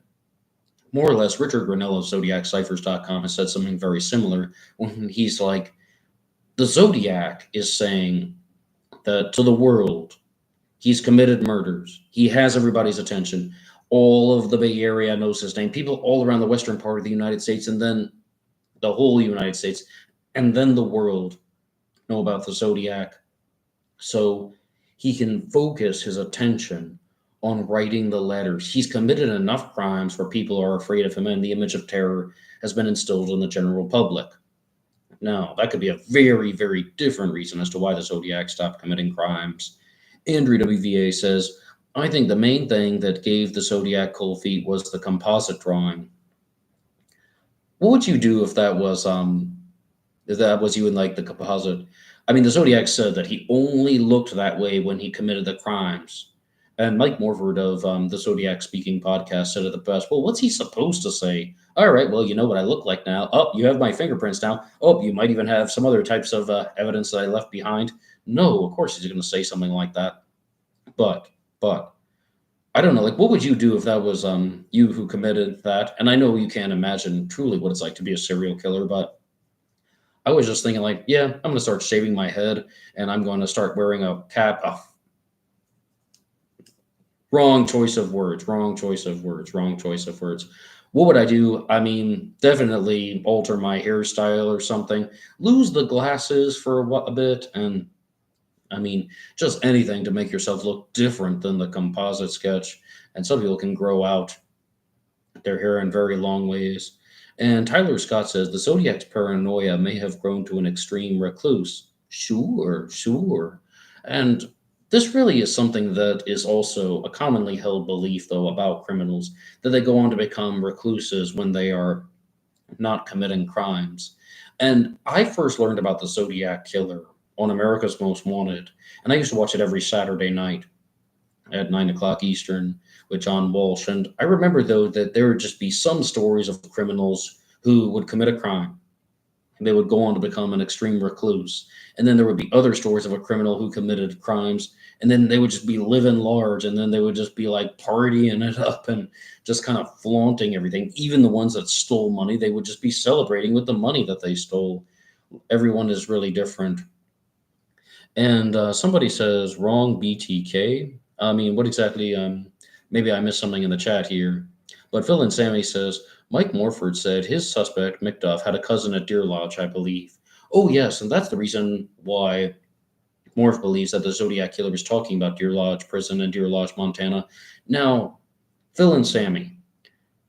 more or less, Richard Grinnell of ZodiacCyphers.com has said something very similar when he's like, the Zodiac is saying that to the world, he's committed murders. He has everybody's attention. All of the Bay Area knows his name. People all around the western part of the United States, and then the whole United States, and then the world know about the Zodiac. So he can focus his attention on writing the letters. He's committed enough crimes where people are afraid of him, and the image of terror has been instilled in the general public. Now, that could be a very, very different reason as to why the Zodiac stopped committing crimes. Andrew WVA says, I think the main thing that gave the Zodiac cold feet was the composite drawing. What would you do if that was you in like the composite? I mean, the Zodiac said that he only looked that way when he committed the crimes. And Mike Morford of the Zodiac Speaking podcast said it the best. Well, what's he supposed to say? All right, well, you know what I look like now. Oh, you have my fingerprints now. Oh, you might even have some other types of evidence that I left behind. No, of course he's going to say something like that. But I don't know, like, what would you do if that was you who committed that? And I know you can't imagine truly what it's like to be a serial killer, but I was just thinking like, yeah, I'm going to start shaving my head and I'm going to start wearing a cap. Oh, wrong choice of words. What would I do? I mean, definitely alter my hairstyle or something, lose the glasses for a bit, and I mean, just anything to make yourself look different than the composite sketch. And some people can grow out their hair in very long ways. And Tyler Scott says the Zodiac's paranoia may have grown to an extreme recluse. Sure, sure. And this really is something that is also a commonly held belief, though, about criminals, that they go on to become recluses when they are not committing crimes. And I first learned about the Zodiac Killer on America's Most Wanted, and I used to watch it every Saturday night at 9 o'clock Eastern with John Walsh. And I remember, though, that there would just be some stories of criminals who would commit a crime and they would go on to become an extreme recluse. And then there would be other stories of a criminal who committed crimes and then they would just be living large and then they would just be like partying it up and just kind of flaunting everything. Even the ones that stole money, they would just be celebrating with the money that they stole. Everyone is really different. And somebody says wrong BTK. I mean, what exactly? Maybe I missed something in the chat here. But Phil and Sammy says Mike Morford said his suspect McDuff had a cousin at Deer Lodge, I believe. Oh yes, and that's the reason why Morph believes that the Zodiac Killer was talking about Deer Lodge Prison in Deer Lodge, Montana. Now, Phil and Sammy,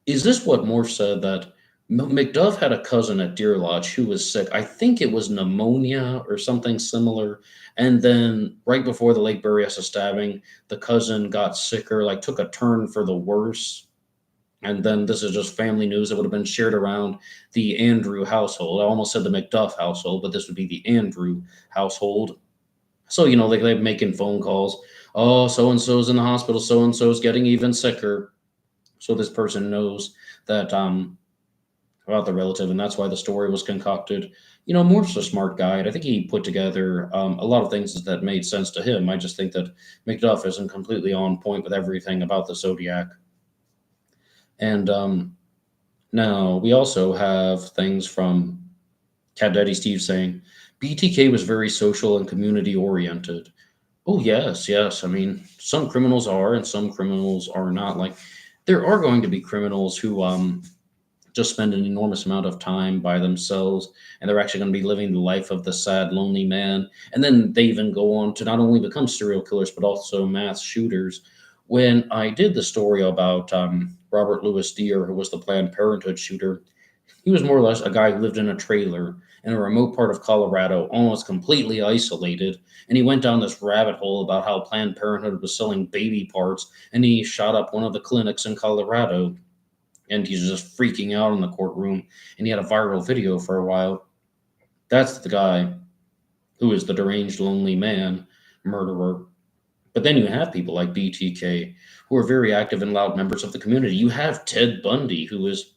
is this what Morph said, that McDuff had a cousin at Deer Lodge who was sick? I think it was pneumonia or something similar. And then right before the Lake Berryessa stabbing, the cousin got sicker, like took a turn for the worse. And then this is just family news that would have been shared around the Andrew household. I almost said the McDuff household, but this would be the Andrew household. So, like they're making phone calls. Oh, so and so's in the hospital. So and so's getting even sicker. So this person knows that about the relative, and that's why the story was concocted. Morph's a smart guy, and I think he put together a lot of things that made sense to him. I just think that McDuff isn't completely on point with everything about the Zodiac. And now we also have things from Cat Daddy Steve saying BTK was very social and community oriented. Oh yes, yes. I mean, some criminals are, and some criminals are not. Like, there are going to be criminals who just spend an enormous amount of time by themselves, and they're actually going to be living the life of the sad, lonely man. And then they even go on to not only become serial killers, but also mass shooters. When I did the story about Robert Louis Deere, who was the Planned Parenthood shooter, he was more or less a guy who lived in a trailer in a remote part of Colorado, almost completely isolated. And he went down this rabbit hole about how Planned Parenthood was selling baby parts, and he shot up one of the clinics in Colorado. And he's just freaking out in the courtroom, and he had a viral video for a while. That's the guy who is the deranged, lonely man murderer. But then you have people like BTK, who are very active and loud members of the community. You have Ted Bundy, who is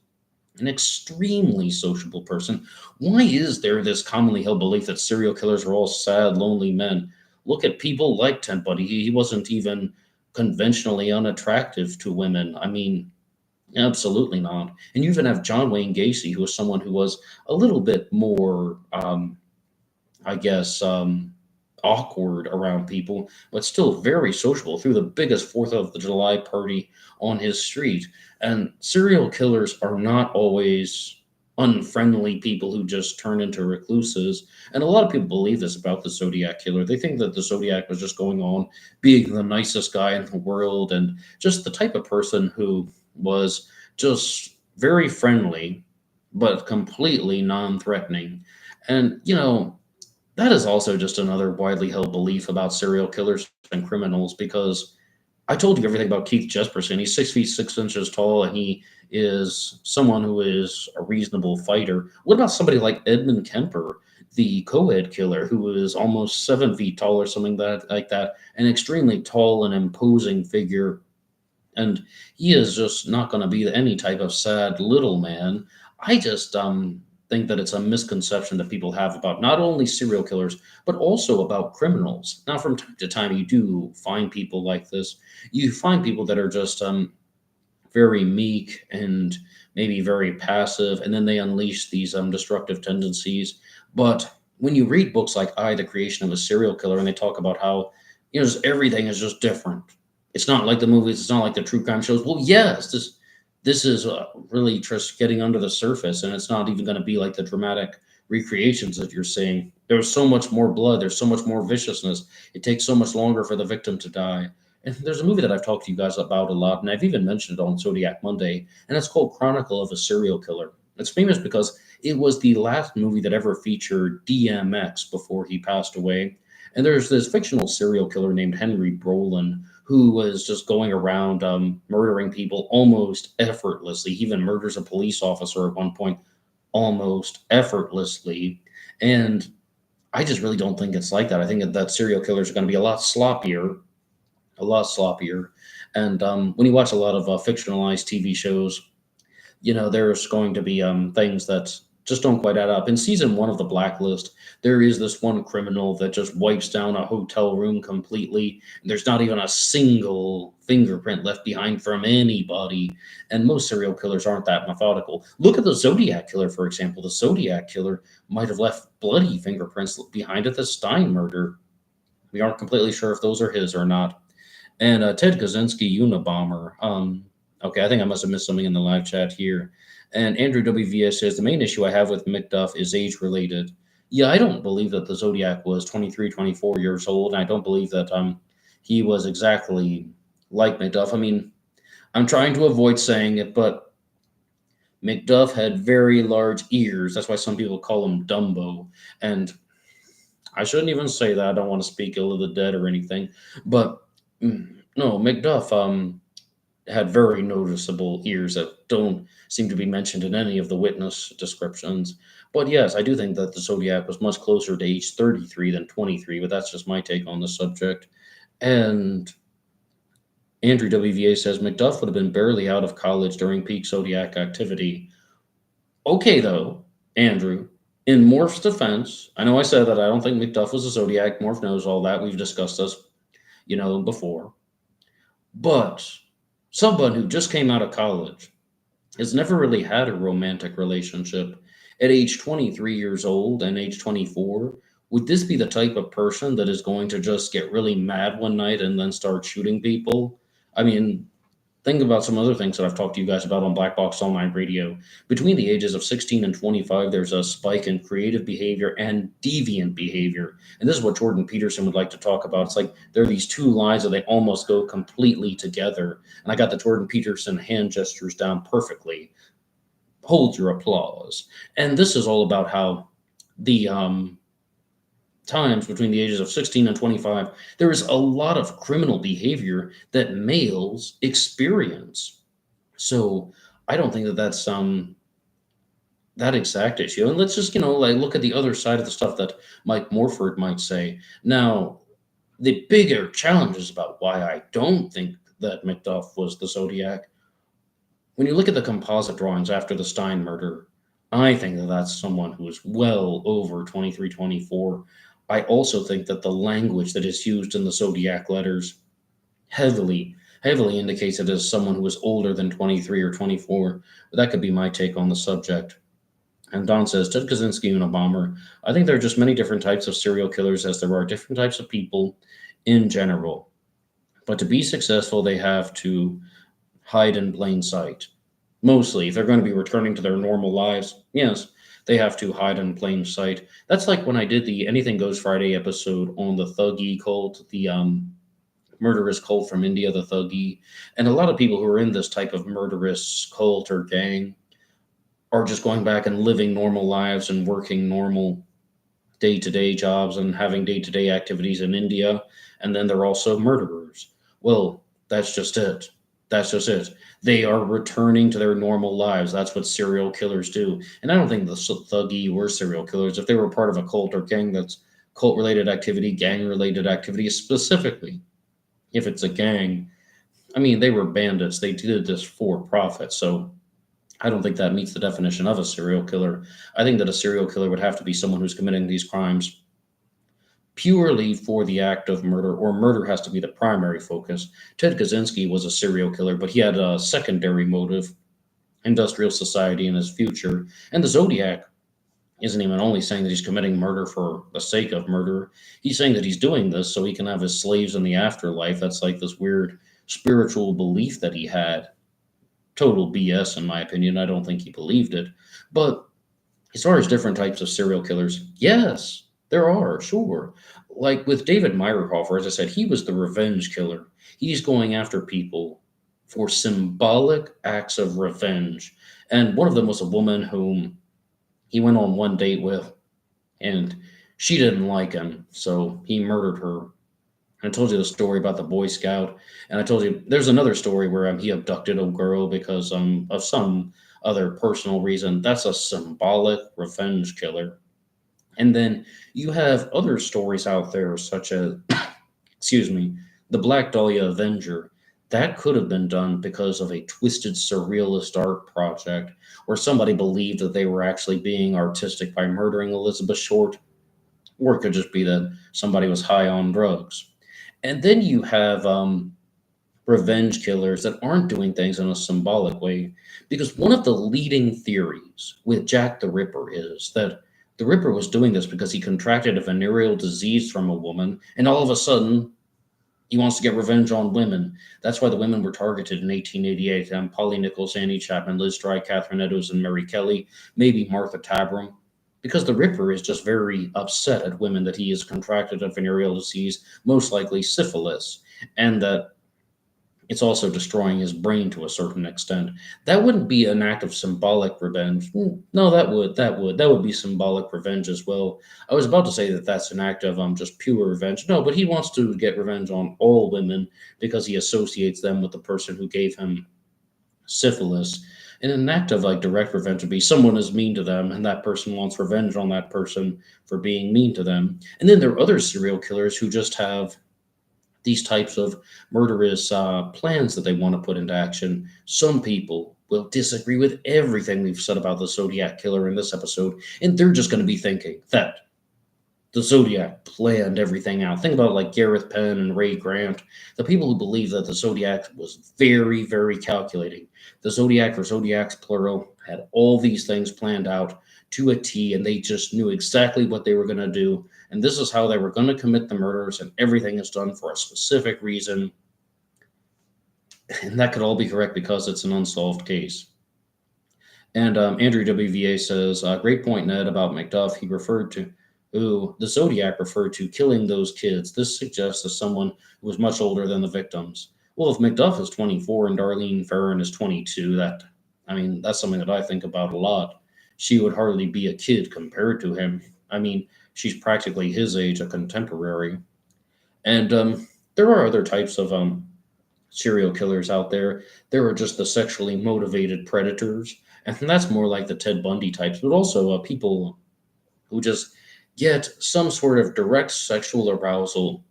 an extremely sociable person. Why is there this commonly held belief that serial killers are all sad, lonely men? Look at people like Ted Bundy. He wasn't even conventionally unattractive to women. I mean, absolutely not. And you even have John Wayne Gacy, who was someone who was a little bit more, I guess, awkward around people, but still very sociable. Threw the biggest 4th of the July party on his street. And serial killers are not always unfriendly people who just turn into recluses. And a lot of people believe this about the Zodiac Killer. They think that the Zodiac was just going on being the nicest guy in the world and just the type of person who was just very friendly, but completely non-threatening. And, that is also just another widely held belief about serial killers and criminals, because I told you everything about Keith Jesperson. He's 6 feet 6 inches tall, and he is someone who is a reasonable fighter. What about somebody like Edmund Kemper, the co-ed killer, who is almost 7 feet tall or something like that, an extremely tall and imposing figure? And he is just not going to be any type of sad little man. I just think that it's a misconception that people have about not only serial killers, but also about criminals. Now, from time to time, you do find people like this. You find people that are just very meek and maybe very passive, and then they unleash these destructive tendencies. But when you read books like The Creation of a Serial Killer, and they talk about how, just everything is just different. It's not like the movies. It's not like the true crime shows. Well, yes, this is really just getting under the surface, and it's not even going to be like the dramatic recreations that you're seeing. There's so much more blood. There's so much more viciousness. It takes so much longer for the victim to die. And there's a movie that I've talked to you guys about a lot, and I've even mentioned it on Zodiac Monday, and it's called Chronicle of a Serial Killer. It's famous because it was the last movie that ever featured DMX before he passed away. And there's this fictional serial killer named Henry Brolin who was just going around murdering people almost effortlessly. He even murders a police officer at one point almost effortlessly. And I just really don't think it's like that. I think that serial killers are going to be a lot sloppier. And when you watch a lot of fictionalized TV shows, there's going to be things that just don't quite add up. In season one of The Blacklist, there is this one criminal that just wipes down a hotel room completely. There's not even a single fingerprint left behind from anybody. And most serial killers aren't that methodical. Look at the Zodiac Killer, for example. The Zodiac Killer might have left bloody fingerprints behind at the Stein murder. We aren't completely sure if those are his or not. And Ted Kaczynski, Unabomber. Okay, I think I must have missed something in the live chat here. And Andrew WVS says the main issue I have with McDuff is age related. Yeah, I don't believe that the Zodiac was 23, 24 years old. And I don't believe that he was exactly like McDuff. I mean, I'm trying to avoid saying it, but McDuff had very large ears. That's why some people call him Dumbo. And I shouldn't even say that. I don't want to speak ill of the dead or anything. But no, McDuff had very noticeable ears that don't seem to be mentioned in any of the witness descriptions. But yes, I do think that the Zodiac was much closer to age 33 than 23, but that's just my take on the subject. And Andrew WVA says McDuff would have been barely out of college during peak Zodiac activity. Okay, though, Andrew, in Morph's defense, I know I said that I don't think McDuff was a Zodiac. Morph knows all that. We've discussed this, before. But someone who just came out of college has never really had a romantic relationship. At age 23 years old and age 24, would this be the type of person that is going to just get really mad one night and then start shooting people? I mean, think about some other things that I've talked to you guys about on Black Box Online Radio. Between the ages of 16 and 25, there's a spike in creative behavior and deviant behavior. And this is what Jordan Peterson would like to talk about. It's like there are these two lines that they almost go completely together. And I got the Jordan Peterson hand gestures down perfectly. Hold your applause. And this is all about how the times between the ages of 16 and 25, there is a lot of criminal behavior that males experience. So I don't think that that's that exact issue. And let's just, look at the other side of the stuff that Mike Morford might say. Now, the bigger challenges about why I don't think that McDuff was the Zodiac, when you look at the composite drawings after the Stein murder, I think that that's someone who is well over 23, 24. I also think that the language that is used in the Zodiac letters heavily indicates it as someone who is older than 23 or 24. But that could be my take on the subject. And Don says, Ted Kaczynski, Unabomber, I think there are just many different types of serial killers as there are different types of people in general. But to be successful, they have to hide in plain sight. Mostly, if they're going to be returning to their normal lives, yes, they have to hide in plain sight. That's like when I did the Anything Goes Friday episode on the Thuggee cult, the murderous cult from India, the Thuggee. And a lot of people who are in this type of murderous cult or gang are just going back and living normal lives and working normal day-to-day jobs and having day-to-day activities in India. And then they're also murderers. Well, that's just it. That's just it. They are returning to their normal lives. That's what serial killers do. And I don't think the Thuggee were serial killers. If they were part of a cult or gang that's cult-related activity, gang-related activity, specifically, if it's a gang, I mean, they were bandits. They did this for profit. So I don't think that meets the definition of a serial killer. I think that a serial killer would have to be someone who's committing these crimes purely for the act of murder, or murder has to be the primary focus. Ted Kaczynski was a serial killer, but he had a secondary motive, industrial society and his future. And the Zodiac isn't even only saying that he's committing murder for the sake of murder. He's saying that he's doing this so he can have his slaves in the afterlife. That's like this weird spiritual belief that he had. Total BS, in my opinion. I don't think he believed it. But as far as different types of serial killers, yes, there are, sure. like with David Meyerhofer, as I said, he was the revenge killer. He's going after people for symbolic acts of revenge. And one of them was a woman whom he went on one date with, and she didn't like him, so he murdered her. I told you the story about the Boy Scout, and I told you there's another story where he abducted a girl because of some other personal reason. That's a symbolic revenge killer. And then you have other stories out there, such as, excuse me, the Black Dahlia Avenger. That could have been done because of a twisted surrealist art project, where somebody believed that they were actually being artistic by murdering Elizabeth Short, or it could just be that somebody was high on drugs. And then you have revenge killers that aren't doing things in a symbolic way. Because one of the leading theories with Jack the Ripper is that the Ripper was doing this because he contracted a venereal disease from a woman, and all of a sudden, he wants to get revenge on women. That's why the women were targeted in 1888. Polly Nichols, Annie Chapman, Liz Strike, Catherine Eddowes, and Mary Kelly, maybe Martha Tabram. Because the Ripper is just very upset at women that he has contracted a venereal disease, most likely syphilis, and that it's also destroying his brain to a certain extent. That wouldn't be an act of symbolic revenge. No, that would be symbolic revenge as well. I was about to say that that's an act of just pure revenge. No, but he wants to get revenge on all women because he associates them with the person who gave him syphilis. And an act of like direct revenge would be someone is mean to them, and that person wants revenge on that person for being mean to them. And then there are other serial killers who just have these types of murderous plans that they want to put into action. Some people will disagree with everything we've said about the Zodiac Killer in this episode, and they're just going to be thinking that the Zodiac planned everything out. Think about like Gareth Penn and Ray Grant, the people who believe that the Zodiac was very, very calculating. The Zodiac, or Zodiacs plural, had all these things planned out to a T, and they just knew exactly what they were going to do. And this is how they were going to commit the murders, and everything is done for a specific reason. And that could all be correct because it's an unsolved case. And Andrew WVA says, great point, Ned, about Macduff. He referred to, the Zodiac referred to killing those kids. This suggests that someone who was much older than the victims. Well, if Macduff is 24 and Darlene Ferrin is 22, that's something that I think about a lot. She would hardly be a kid compared to him. She's practically his age, a contemporary. And there are other types of serial killers out there. There are just the sexually motivated predators, and that's more like the Ted Bundy types, but also people who just get some sort of direct sexual arousal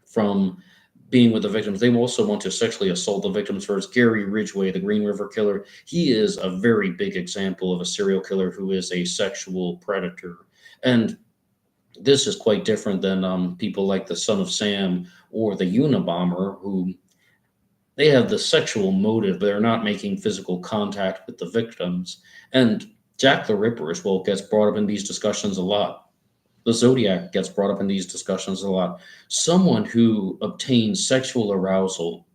from being with the victims. They also want to sexually assault the victims first. Gary Ridgway, the Green River Killer, he is a very big example of a serial killer who is a sexual predator. And this is quite different than people like the Son of Sam or the Unabomber, who they have the sexual motive, but they're not making physical contact with the victims. And Jack the Ripper as well gets brought up in these discussions a lot. The Zodiac gets brought up in these discussions a lot. Someone who obtains sexual arousal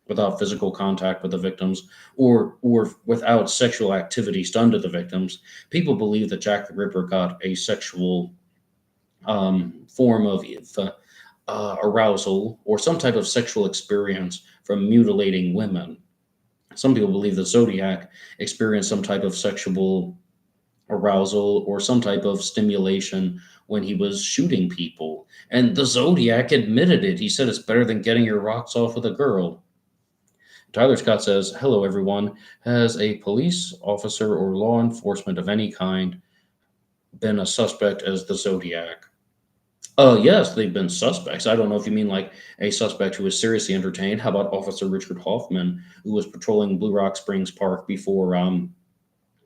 without physical contact with the victims, or without sexual activities done to the victims. People believe that Jack the Ripper got a sexual form of arousal or some type of sexual experience from mutilating women. Some people believe the Zodiac experienced some type of sexual arousal or some type of stimulation when he was shooting people. And the Zodiac admitted it. He said it's better than getting your rocks off with a girl. Tyler Scott says, hello, everyone. Has a police officer or law enforcement of any kind been a suspect as the Zodiac? Yes, they've been suspects. I don't know if you mean like a suspect who was seriously entertained. How about Officer Richard Hoffman, who was patrolling Blue Rock Springs Park before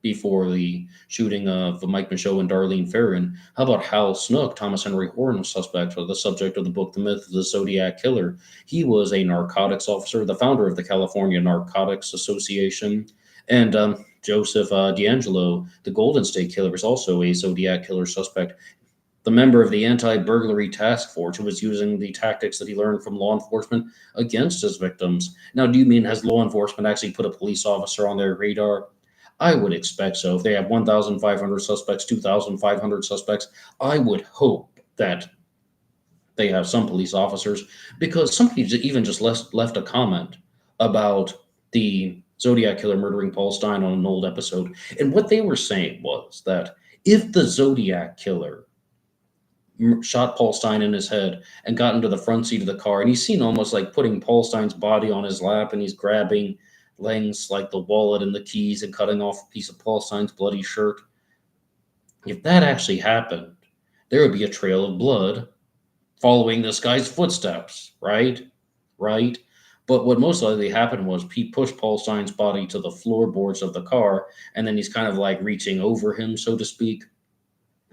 the shooting of Mike Michaud and Darlene Ferrin? How about Hal Snook, Thomas Henry Horn, suspect, or the subject of the book The Myth of the Zodiac Killer? He was a narcotics officer, the founder of the California Narcotics Association. And Joseph D'Angelo, the Golden State Killer, is also a Zodiac Killer suspect. The member of the anti-burglary task force who was using the tactics that he learned from law enforcement against his victims. Now, do you mean has law enforcement actually put a police officer on their radar? I would expect so. If they have 1,500 suspects, 2,500 suspects, I would hope that they have some police officers, because somebody even just left a comment about the Zodiac Killer murdering Paul Stein on an old episode. And what they were saying was that if the Zodiac Killer shot Paul Stein in his head and got into the front seat of the car, and he's seen almost like putting Paul Stein's body on his lap, and he's grabbing things like the wallet and the keys and cutting off a piece of Paul Stein's bloody shirt. If that actually happened, there would be a trail of blood following this guy's footsteps, right? Right? But what most likely happened was he pushed Paul Stein's body to the floorboards of the car, and then he's kind of like reaching over him, so to speak.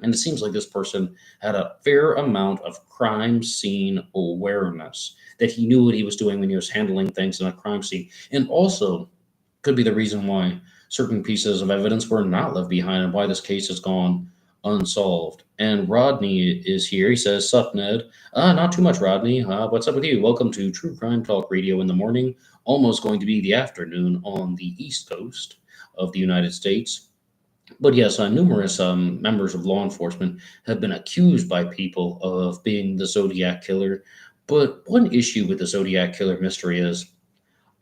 And it seems like this person had a fair amount of crime scene awareness, that he knew what he was doing when he was handling things in a crime scene. And also could be the reason why certain pieces of evidence were not left behind and why this case has gone unsolved. And Rodney is here. He says, "Sup, Ned?" Not too much, Rodney. What's up with you? Welcome to True Crime Talk Radio in the morning. Almost going to be the afternoon on the East Coast of the United States. But yes, numerous members of law enforcement have been accused by people of being the Zodiac Killer. But one issue with the Zodiac Killer mystery is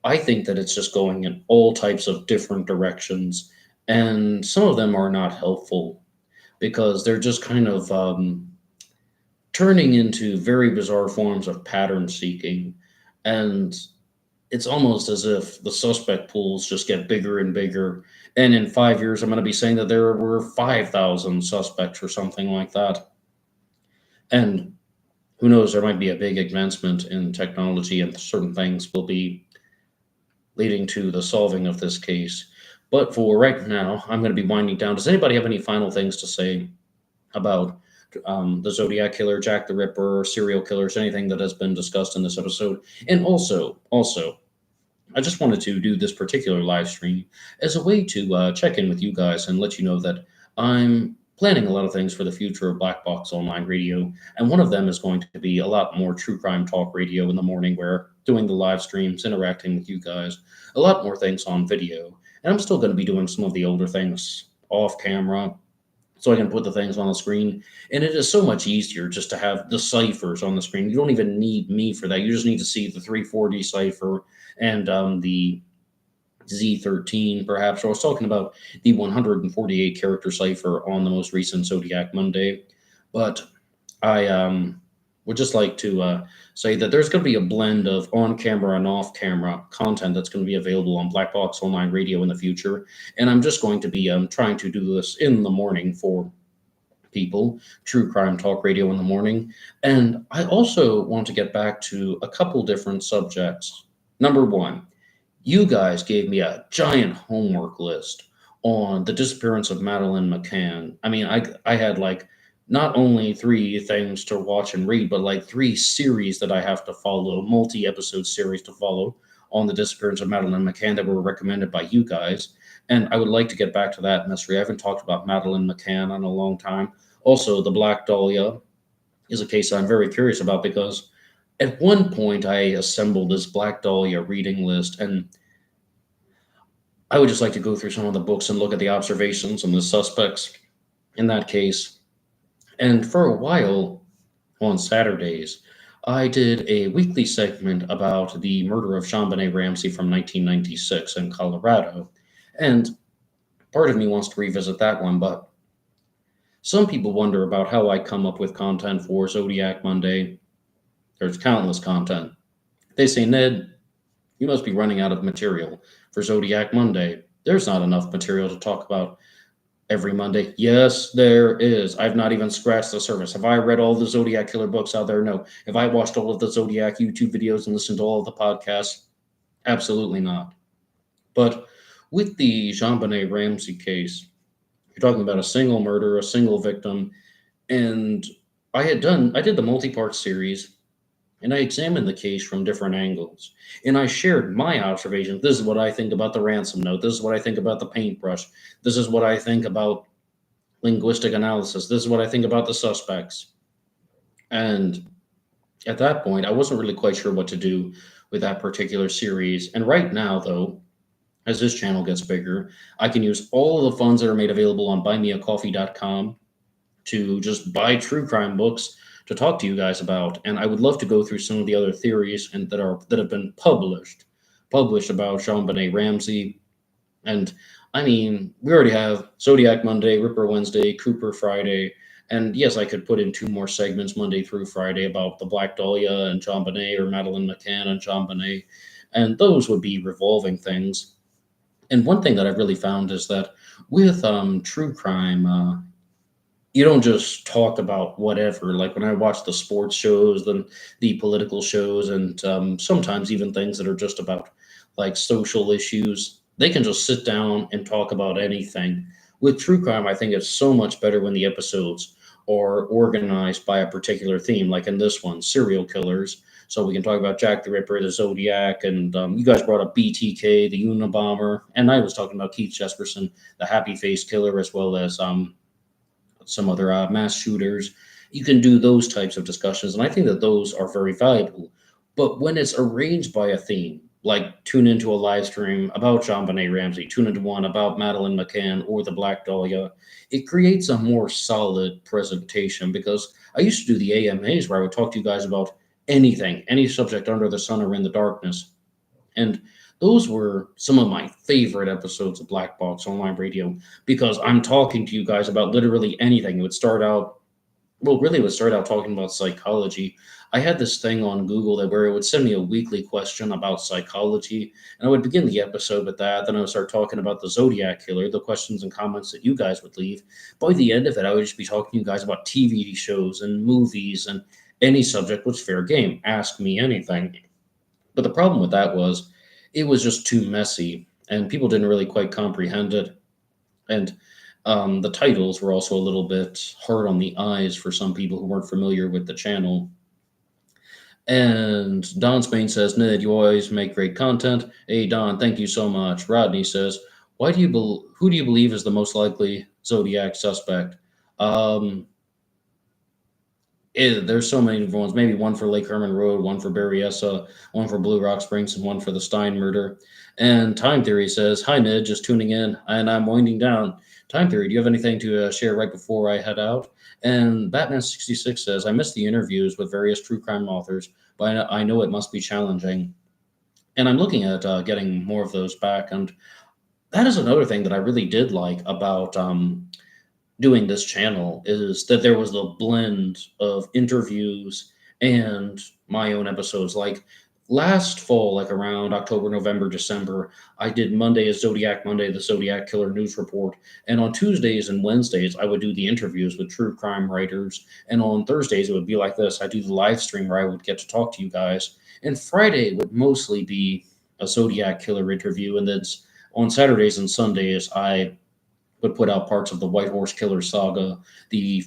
I think that it's just going in all types of different directions, and some of them are not helpful because they're just kind of turning into very bizarre forms of pattern seeking. And it's almost as if the suspect pools just get bigger and bigger. And in 5 years, I'm going to be saying that there were 5,000 suspects or something like that. And who knows, there might be a big advancement in technology and certain things will be leading to the solving of this case. But for right now, I'm going to be winding down. Does anybody have any final things to say about the Zodiac Killer, Jack the Ripper, serial killers, anything that has been discussed in this episode? And also, I just wanted to do this particular live stream as a way to check in with you guys and let you know that I'm planning a lot of things for the future of Black Box Online Radio, and one of them is going to be a lot more true crime talk radio in the morning, where doing the live streams, interacting with you guys, a lot more things on video. And I'm still going to be doing some of the older things off camera, so I can put the things on the screen. And it is so much easier just to have the ciphers on the screen. You don't even need me for that. You just need to see the 340 cipher and the Z13, perhaps. I was talking about the 148 character cipher on the most recent Zodiac Monday. But I would just like to say that there's going to be a blend of on-camera and off-camera content that's going to be available on Black Box Online Radio in the future. And I'm just going to be trying to do this in the morning for people, True Crime Talk Radio in the morning. And I also want to get back to a couple different subjects. Number one, you guys gave me a giant homework list on the disappearance of Madeleine McCann. I mean, I had like not only 3 things to watch and read, but like 3 series that I have to follow, multi-episode series to follow on the disappearance of Madeleine McCann that were recommended by you guys. And I would like to get back to that mystery. I haven't talked about Madeleine McCann in a long time. Also, the Black Dahlia is a case I'm very curious about, because at one point I assembled this Black Dahlia reading list, and I would just like to go through some of the books and look at the observations and the suspects in that case. And for a while on Saturdays, I did a weekly segment about the murder of JonBenet Ramsey from 1996 in Colorado. And part of me wants to revisit that one, but some people wonder about how I come up with content for Zodiac Monday. There's countless content. They say, "Ned, you must be running out of material for Zodiac Monday. There's not enough material to talk about every Monday." Yes, there is. I've not even scratched the surface. Have I read all the Zodiac Killer books out there? No. Have I watched all of the Zodiac YouTube videos and listened to all of the podcasts? Absolutely not. But with the JonBenet Ramsey case, you're talking about a single murder, a single victim, and I did the multi-part series, and I examined the case from different angles. And I shared my observations. This is what I think about the ransom note. This is what I think about the paintbrush. This is what I think about linguistic analysis. This is what I think about the suspects. And at that point, I wasn't really quite sure what to do with that particular series. And right now, though, as this channel gets bigger, I can use all of the funds that are made available on BuyMeACoffee.com to just buy true crime books to talk to you guys about, and I would love to go through some of the other theories and that have been published about JonBenet Ramsey. And I mean, we already have Zodiac Monday, Ripper Wednesday, Cooper Friday, and yes, I could put in two more segments Monday through Friday about the Black Dahlia and JonBenet, or Madeleine McCann and JonBenet, and those would be revolving things. And one thing that I've really found is that with true crime, you don't just talk about whatever. Like when I watch the sports shows, then the political shows, and sometimes even things that are just about like social issues, they can just sit down and talk about anything. With true crime, I think it's so much better when the episodes are organized by a particular theme, like in this one, serial killers. So we can talk about Jack the Ripper, the Zodiac, and you guys brought up BTK, the Unabomber, and I was talking about Keith Jesperson, the Happy Face Killer, as well as some other mass shooters. You can do those types of discussions, and I think that those are very valuable. But when it's arranged by a theme, like tune into a live stream about JonBenet Ramsey, tune into one about Madeleine McCann or the Black Dahlia, it creates a more solid presentation. Because I used to do the AMAs where I would talk to you guys about anything, any subject under the sun or in the darkness. And those were some of my favorite episodes of Black Box Online Radio because I'm talking to you guys about literally anything. It would start out, well, really, it would start out talking about psychology. I had this thing on Google that where it would send me a weekly question about psychology, and I would begin the episode with that. Then I would start talking about the Zodiac Killer, the questions and comments that you guys would leave. By the end of it, I would just be talking to you guys about TV shows and movies and any subject was fair game. Ask me anything. But the problem with that was it was just too messy, and people didn't really quite comprehend it. And the titles were also a little bit hard on the eyes for some people who weren't familiar with the channel. And Don Spain says, Ned, you always make great content. Hey, Don, thank you so much. Rodney says, who do you believe is the most likely Zodiac suspect? There's so many different ones. Maybe one for Lake Herman Road, one for Berryessa, one for Blue Rock Springs, and one for the Stein murder. And Time Theory says, Hi, Ned, just tuning in, and I'm winding down. Time Theory, do you have anything to share right before I head out? And Batman66 says, I missed the interviews with various true crime authors, but I know it must be challenging. And I'm looking at getting more of those back. And that is another thing that I really did like about doing this channel is that there was a blend of interviews and my own episodes. Like last fall, like around October, November, December, I did Monday as Zodiac Monday, the Zodiac Killer News Report. And on Tuesdays and Wednesdays, I would do the interviews with true crime writers. And on Thursdays, it would be like this. I do the live stream where I would get to talk to you guys. And Friday would mostly be a Zodiac Killer interview. And then on Saturdays and Sundays, I would put out parts of the White Horse Killer saga, the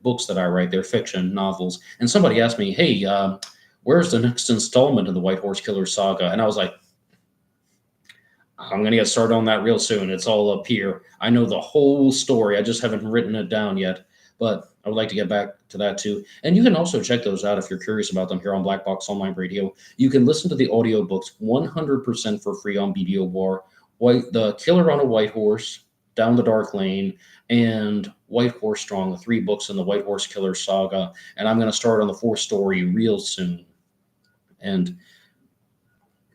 books that I write, they're fiction novels. And somebody asked me, hey, where's the next installment of the White Horse Killer saga? And I was like, I'm going to get started on that real soon. It's all up here. I know the whole story. I just haven't written it down yet. But I would like to get back to that too. And you can also check those out if you're curious about them here on Black Box Online Radio. You can listen to the audiobooks 100% for free on BBOR. The Killer on a White Horse, Down the Dark Lane, and White Horse Strong, the 3 books in the White Horse Killer saga. And I'm going to start on the 4th story real soon. And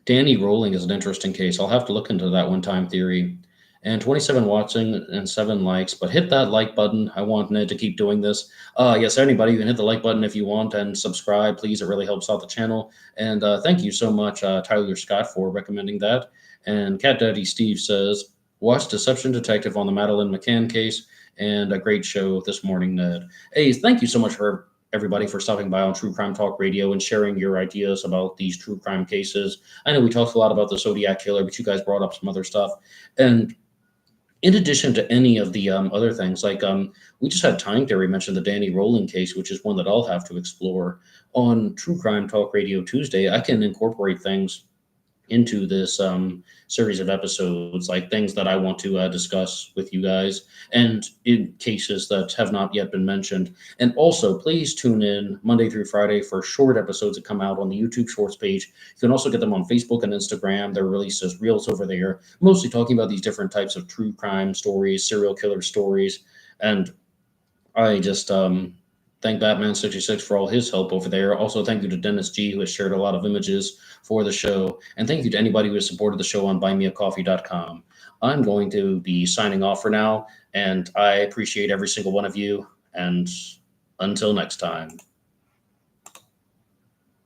Danny Rolling is an interesting case. I'll have to look into that one. Time Theory. And 27 watching and 7 likes. But hit that like button. I want Ned to keep doing this. Yes, anybody, you can hit the like button if you want and subscribe, please. It really helps out the channel. And thank you so much, Tyler Scott, for recommending that. And Cat Daddy Steve says, watch Deception Detective on the Madeleine McCann case, and a great show this morning, Ned. Hey, thank you so much for everybody for stopping by on True Crime Talk Radio and sharing your ideas about these true crime cases. I know we talked a lot about the Zodiac Killer, but you guys brought up some other stuff. And in addition to any of the other things, like we just had Time Theory mention the Danny Rolling case, which is one that I'll have to explore. On True Crime Talk Radio Tuesday, I can incorporate things into this series of episodes, like things that I want to discuss with you guys, and in cases that have not yet been mentioned. And also, please tune in Monday through Friday for short episodes that come out on the YouTube Shorts page. You can also get them on Facebook and Instagram. They're released as reels over there, mostly talking about these different types of true crime stories, serial killer stories, and I just Thank Batman66 for all his help over there. Also, thank you to Dennis G, who has shared a lot of images for the show. And thank you to anybody who has supported the show on BuyMeACoffee.com. I'm going to be signing off for now, and I appreciate every single one of you. And until next time.